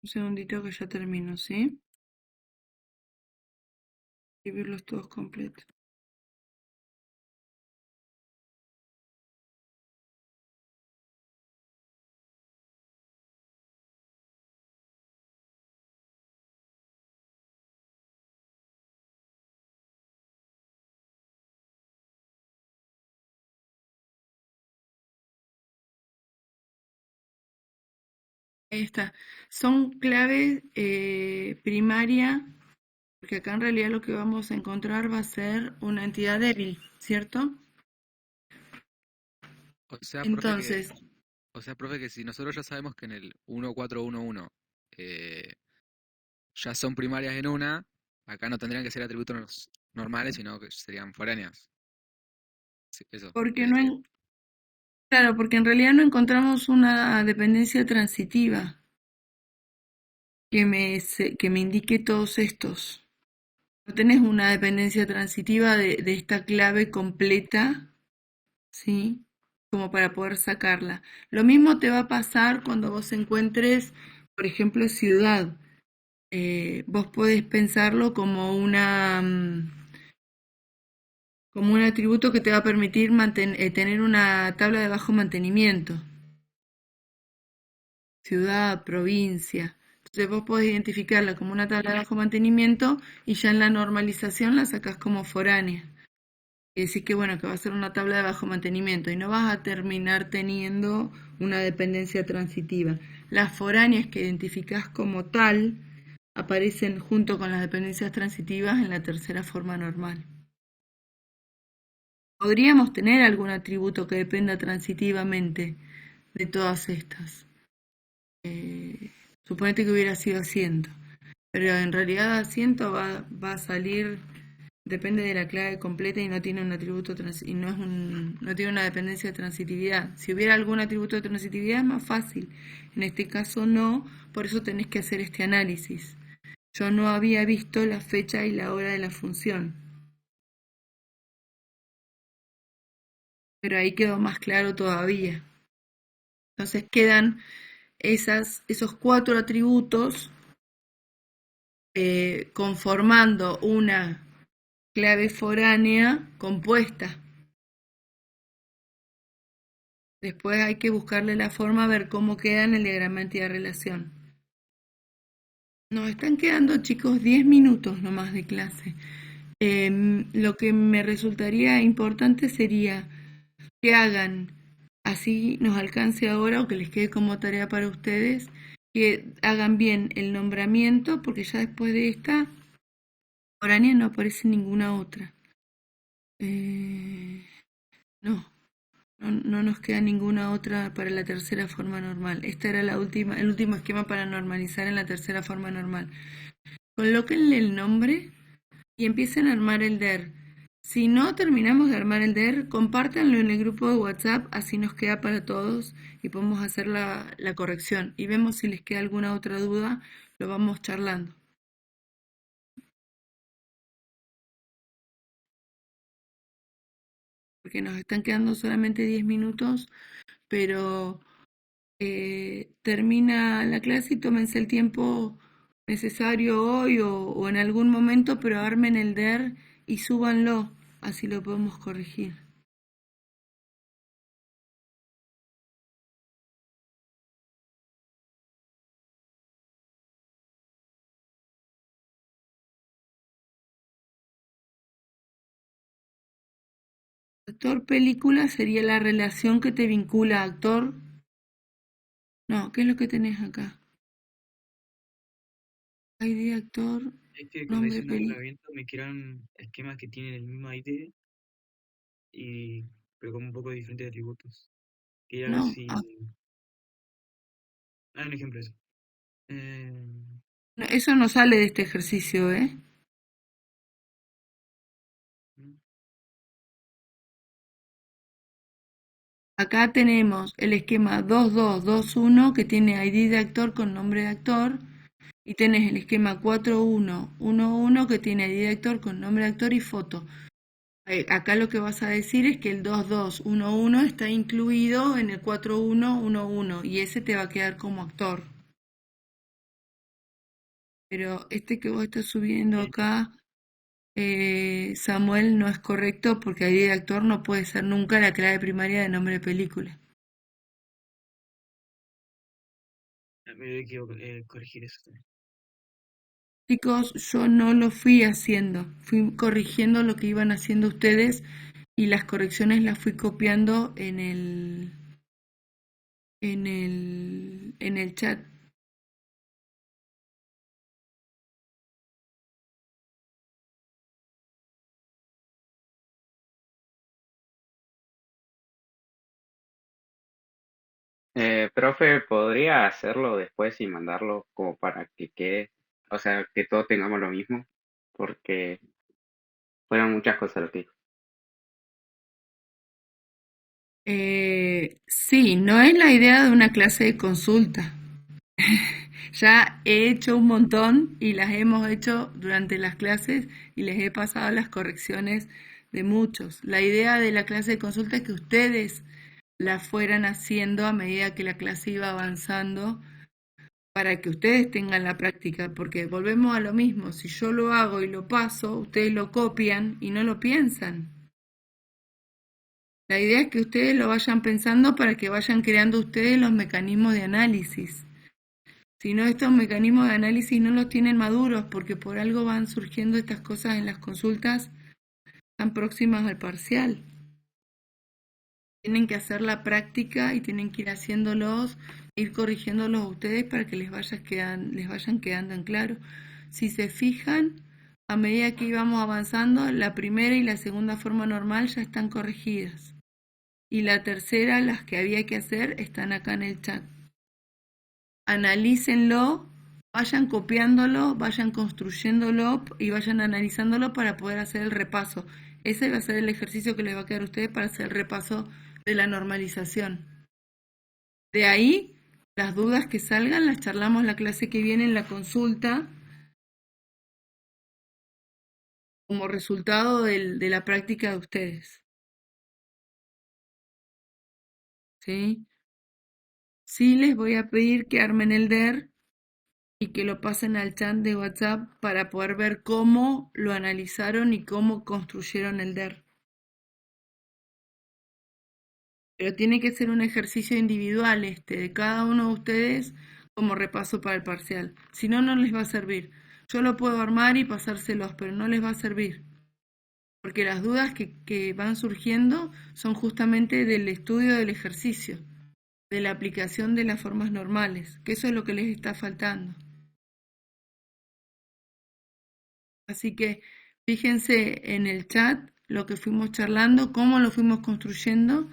Speaker 1: Un segundito que ya termino, ¿sí? Escribirlos todos completos. Ahí está. Son claves primaria, porque acá en realidad lo que vamos a encontrar va a ser una entidad débil, ¿cierto?
Speaker 8: O sea,
Speaker 1: Entonces,
Speaker 8: profe, que si nosotros ya sabemos que en el 1411 ya son primarias en una, acá no tendrían que ser atributos normales, sino que serían foráneas. Sí, eso.
Speaker 1: porque no claro, porque en realidad no encontramos una dependencia transitiva que me indique todos estos. No tenés una dependencia transitiva de esta clave completa, ¿sí? Como para poder sacarla. Lo mismo te va a pasar cuando vos encuentres, por ejemplo, ciudad. Vos podés pensarlo como como un atributo que te va a permitir tener una tabla de bajo mantenimiento. Ciudad, provincia. Entonces vos podés identificarla como una tabla de bajo mantenimiento y ya en la normalización la sacás como foránea. Y decís que bueno, que va a ser una tabla de bajo mantenimiento y no vas a terminar teniendo una dependencia transitiva. Las foráneas que identificás como tal aparecen junto con las dependencias transitivas en la tercera forma normal. Podríamos tener algún atributo que dependa transitivamente de todas estas. Suponete que hubiera sido asiento, pero en realidad asiento va a salir, depende de la clave completa y no tiene un atributo y no tiene una dependencia de transitividad. Si hubiera algún atributo de transitividad es más fácil, en este caso no, por eso tenés que hacer este análisis. Yo no había visto la fecha y la hora de la función, pero ahí quedó más claro todavía. Entonces quedan esos 4 atributos conformando una clave foránea compuesta. Después hay que buscarle la forma a ver cómo queda en el diagrama de entidad-relación. Nos están quedando, chicos, 10 minutos nomás de clase. Lo que me resultaría importante sería que hagan, así nos alcance ahora o que les quede como tarea para ustedes, que hagan bien el nombramiento, porque ya después de esta foránea no aparece ninguna otra. No nos queda ninguna otra para la tercera forma normal. Esta era el último esquema para normalizar en la tercera forma normal. Colóquenle el nombre y empiecen a armar el DER. Si no terminamos de armar el DER, compártanlo en el grupo de WhatsApp, así nos queda para todos y podemos hacer la corrección. Y vemos si les queda alguna otra duda, lo vamos charlando. Porque nos están quedando solamente 10 minutos, pero termina la clase y tómense el tiempo necesario hoy o en algún momento, pero armen el DER y súbanlo, así lo podemos corregir. Actor película sería la relación que te vincula a actor. No, ¿qué es lo que tenés acá? ID actor,
Speaker 3: Es que cuando
Speaker 1: nombre
Speaker 3: hice un
Speaker 1: película.
Speaker 3: agrupamiento me quedaron esquemas que tienen el mismo ID, pero con un poco de diferentes atributos. Quería ver
Speaker 1: No,
Speaker 3: si... un ejemplo de eso.
Speaker 1: no, eso no sale de este ejercicio, ¿eh? Acá tenemos el esquema 2221 que tiene ID de actor con nombre de actor y tenés el esquema 4111 que tiene ID de actor con nombre de actor y foto. Acá lo que vas a decir es que el 2211 está incluido en el 4111 y ese te va a quedar como actor. Pero este que vos estás subiendo acá, Samuel, no es correcto porque ID de actor no puede ser nunca la clave primaria de nombre de película.
Speaker 3: Me debe corregir eso también.
Speaker 1: Chicos, yo no lo fui haciendo, fui corrigiendo lo que iban haciendo ustedes y las correcciones las fui copiando en el chat.
Speaker 6: Profe, ¿podría hacerlo después y mandarlo como para que quede, o sea, que todos tengamos lo mismo? Porque fueron muchas cosas lo que dijo.
Speaker 1: Sí, no es la idea de una clase de consulta. Ya he hecho un montón y las hemos hecho durante las clases y les he pasado las correcciones de muchos. La idea de la clase de consulta es que ustedes la fueran haciendo a medida que la clase iba avanzando para que ustedes tengan la práctica, porque volvemos a lo mismo, si yo lo hago y lo paso, ustedes lo copian y no lo piensan. La idea es que ustedes lo vayan pensando para que vayan creando ustedes los mecanismos de análisis. Si no, estos mecanismos de análisis no los tienen maduros porque por algo van surgiendo estas cosas en las consultas tan próximas al parcial. Tienen que hacer la práctica y tienen que ir haciéndolos, ir corrigiéndolos ustedes para que les vayan quedando en claro. Si se fijan, a medida que íbamos avanzando, la primera y la segunda forma normal ya están corregidas. Y la tercera, las que había que hacer, están acá en el chat. Analícenlo, vayan copiándolo, vayan construyéndolo y vayan analizándolo para poder hacer el repaso. Ese va a ser el ejercicio que les va a quedar a ustedes para hacer el repaso de la normalización. De ahí, las dudas que salgan las charlamos la clase que viene en la consulta como resultado de la práctica de ustedes. ¿Sí? Sí les voy a pedir que armen el DER y que lo pasen al chat de WhatsApp para poder ver cómo lo analizaron y cómo construyeron el DER. Pero tiene que ser un ejercicio individual de cada uno de ustedes como repaso para el parcial. Si no, no les va a servir. Yo lo puedo armar y pasárselos, pero no les va a servir. Porque las dudas que van surgiendo son justamente del estudio del ejercicio, de la aplicación de las formas normales, que eso es lo que les está faltando. Así que fíjense en el chat lo que fuimos charlando, cómo lo fuimos construyendo,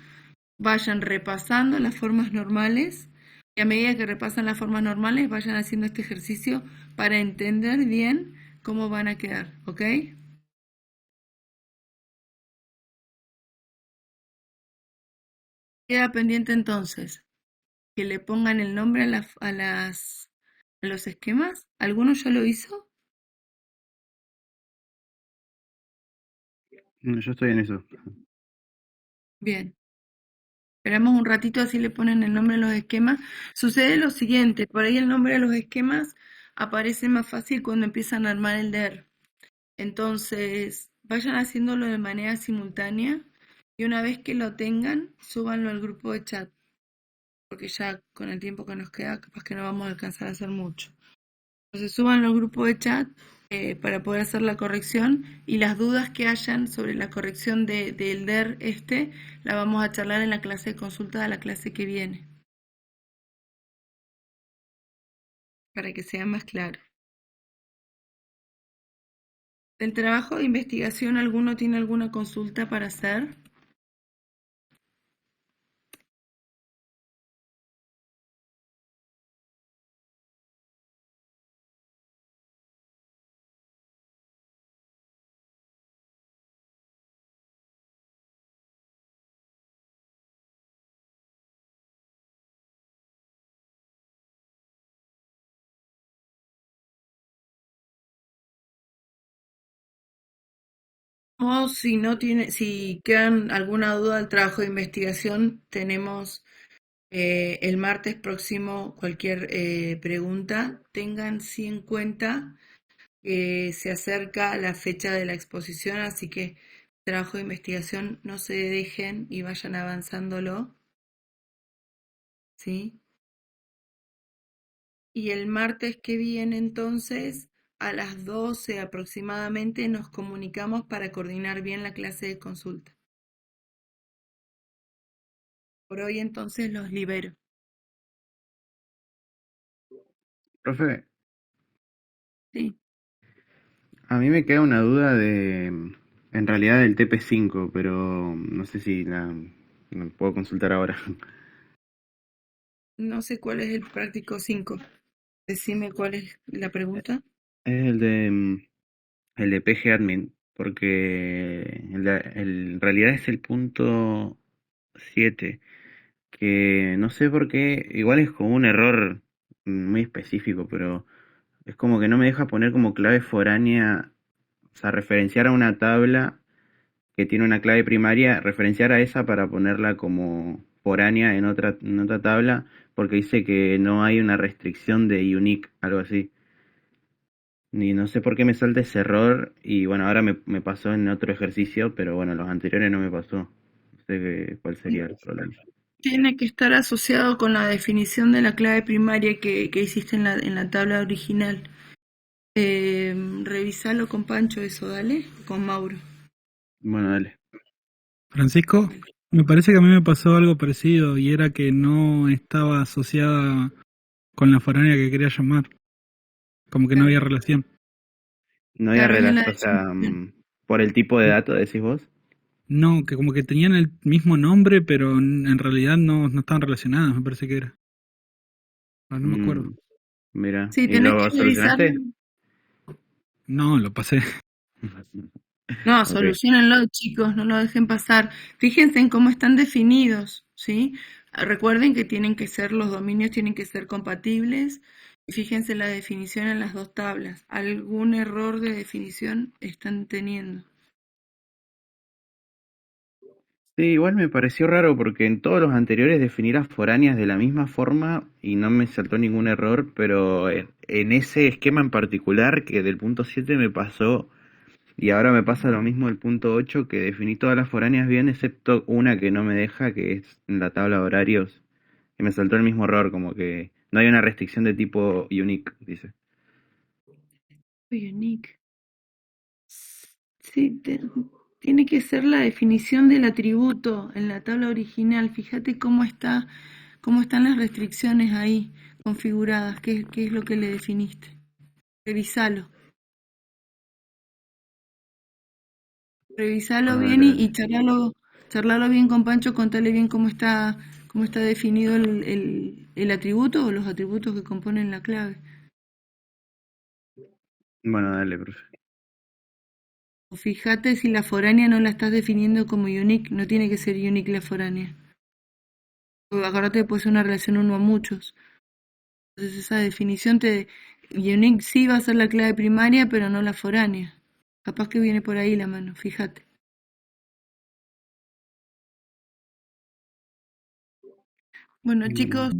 Speaker 1: vayan repasando las formas normales y a medida que repasan las formas normales vayan haciendo este ejercicio para entender bien cómo van a quedar, ¿ok? Queda pendiente entonces que le pongan el nombre a los esquemas. ¿Alguno ya lo hizo?
Speaker 2: No, yo estoy en eso.
Speaker 1: Bien. Esperamos un ratito, así le ponen el nombre a los esquemas. Sucede lo siguiente, por ahí el nombre de los esquemas aparece más fácil cuando empiezan a armar el DER. Entonces, vayan haciéndolo de manera simultánea y una vez que lo tengan, súbanlo al grupo de chat, porque ya con el tiempo que nos queda, capaz que no vamos a alcanzar a hacer mucho. Entonces, súbanlo al grupo de chat para poder hacer la corrección y las dudas que hayan sobre la corrección del DER la vamos a charlar en la clase de consulta de la clase que viene, para que sea más claro. ¿Del trabajo de investigación alguno tiene alguna consulta para hacer? O si no tiene, si quedan alguna duda del trabajo de investigación, tenemos el martes próximo cualquier pregunta. Tengan sí en cuenta que se acerca la fecha de la exposición, así que trabajo de investigación no se dejen y vayan avanzándolo, ¿sí? Y el martes que viene entonces, a las 12 aproximadamente, nos comunicamos para coordinar bien la clase de consulta. Por hoy entonces los libero.
Speaker 2: Profe,
Speaker 1: Sí.
Speaker 2: a mí me queda una duda en realidad del TP5, pero no sé si la puedo consultar ahora.
Speaker 1: No sé cuál es el práctico 5. Decime cuál es la pregunta.
Speaker 2: Es el de PG Admin, porque en realidad es el punto 7, que no sé por qué, igual es como un error muy específico, pero es como que no me deja poner como clave foránea, o sea, referenciar a una tabla que tiene una clave primaria, referenciar a esa para ponerla como foránea en otra tabla, porque dice que no hay una restricción de unique, algo así. Y no sé por qué me salta ese error y bueno, ahora me pasó en otro ejercicio, pero bueno, los anteriores no me pasó. No sé cuál sería el problema.
Speaker 1: Tiene que estar asociado con la definición de la clave primaria que hiciste en la tabla original. Revisalo con Pancho eso, dale, con Mauro.
Speaker 2: Bueno, dale.
Speaker 7: Francisco, me parece que a mí me pasó algo parecido y era que no estaba asociada con la foránea que quería llamar, como que no había relación.
Speaker 2: No había
Speaker 1: Claro, es en la
Speaker 2: relación, o sea,
Speaker 1: definición.
Speaker 2: por el tipo de dato, decís vos.
Speaker 7: No, que como que tenían el mismo nombre, pero en realidad no estaban relacionadas, me parece que era. Ah, no me acuerdo.
Speaker 2: Mm, mira,
Speaker 1: Sí,
Speaker 2: ¿y
Speaker 1: tenés que
Speaker 2: lo
Speaker 1: revisar.
Speaker 2: solucionaste?
Speaker 7: No, lo pasé.
Speaker 1: No,
Speaker 2: Ok.
Speaker 1: solucionenlo, chicos, no lo dejen pasar. Fíjense en cómo están definidos, ¿sí? Recuerden que tienen que ser, los dominios tienen que ser compatibles. Y fíjense la definición en las dos tablas. ¿Algún error de definición están teniendo?
Speaker 2: Sí, igual me pareció raro porque en todos los anteriores definí las foráneas de la misma forma y no me saltó ningún error, pero en ese esquema en particular que del punto 7 me pasó y ahora me pasa lo mismo del punto 8 que definí todas las foráneas bien excepto una que no me deja que es en la tabla de horarios y me saltó el mismo error como que no hay una restricción de tipo unique, dice.
Speaker 1: Unique. Sí, tiene que ser la definición del atributo en la tabla original. Fíjate cómo están las restricciones ahí configuradas, qué es lo que le definiste. Revisalo. Revisalo
Speaker 2: Ah,
Speaker 1: bien
Speaker 2: dale, dale.
Speaker 1: y charlalo bien con Pancho, contale bien cómo está definido el atributo o los atributos que componen la clave.
Speaker 2: Bueno, dale, profe.
Speaker 1: O fíjate si la foránea no la estás definiendo como unique, no tiene que ser unique la foránea. Acordate que puede ser una relación uno a muchos. Entonces esa definición unique sí va a ser la clave primaria, pero no la foránea. Capaz que viene por ahí la mano, fíjate. Bueno, chicos,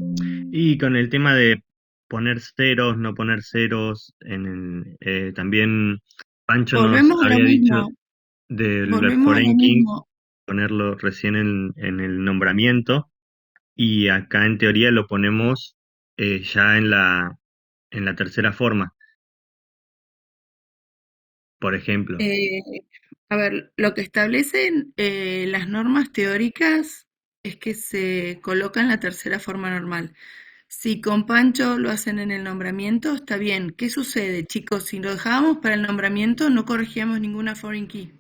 Speaker 9: Y con el tema de poner ceros, no poner ceros, también Pancho nos
Speaker 1: volvemos a lo
Speaker 9: había dicho
Speaker 1: mismo.
Speaker 9: del
Speaker 1: Volvemos a lo
Speaker 9: foreign king,
Speaker 1: mismo.
Speaker 9: ponerlo recién en el nombramiento, y acá en teoría lo ponemos ya en la tercera forma, por ejemplo.
Speaker 1: A ver, lo que establecen las normas teóricas es que se coloca en la tercera forma normal. Si con Pancho lo hacen en el nombramiento, está bien. ¿Qué sucede, chicos? Si lo dejábamos para el nombramiento, no corregíamos ninguna foreign key.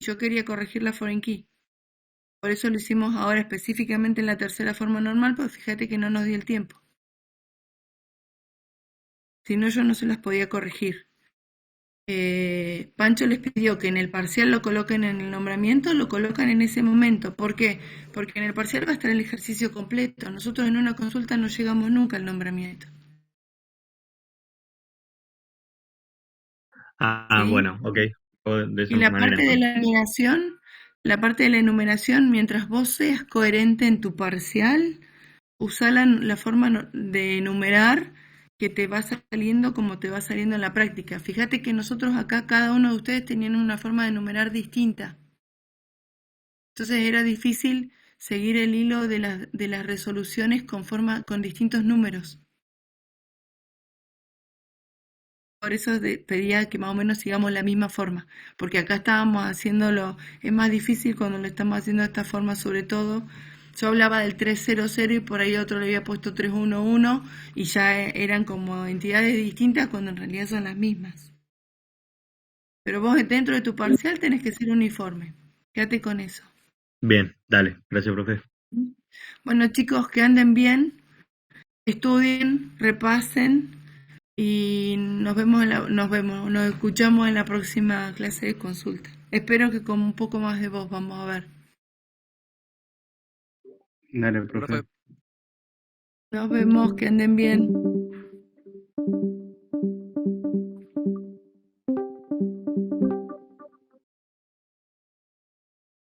Speaker 1: Yo quería corregir la foreign key. Por eso lo hicimos ahora específicamente en la tercera forma normal, porque fíjate que no nos dio el tiempo. Si no, yo no se las podía corregir. Pancho les pidió que en el parcial lo coloquen en el nombramiento, lo colocan en ese momento. ¿Por qué? Porque en el parcial va a estar el ejercicio completo. Nosotros en una consulta no llegamos nunca al nombramiento.
Speaker 9: Ah,
Speaker 1: ¿Sí?
Speaker 9: bueno, ok. De
Speaker 1: Y
Speaker 9: esa manera entonces.
Speaker 1: la parte de la enumeración, mientras vos seas coherente en tu parcial, usá la forma de enumerar que te va saliendo como te va saliendo en la práctica. Fíjate que nosotros acá, cada uno de ustedes tenían una forma de enumerar distinta. Entonces era difícil seguir el hilo de las resoluciones con distintos números. Por eso pedía que más o menos sigamos la misma forma, porque acá estábamos haciéndolo, es más difícil cuando lo estamos haciendo de esta forma, sobre todo. Yo hablaba del 300 y por ahí otro le había puesto 311 y ya eran como entidades distintas cuando en realidad son las mismas. Pero vos dentro de tu parcial tenés que ser uniforme. Quédate con eso.
Speaker 9: Bien, dale. Gracias, profe.
Speaker 1: Bueno, chicos, que anden bien, estudien, repasen y nos escuchamos en la próxima clase de consulta. Espero que con un poco más de voz, vamos a ver.
Speaker 2: Dale,
Speaker 8: Profe.
Speaker 2: profe.
Speaker 1: Nos vemos, que anden bien.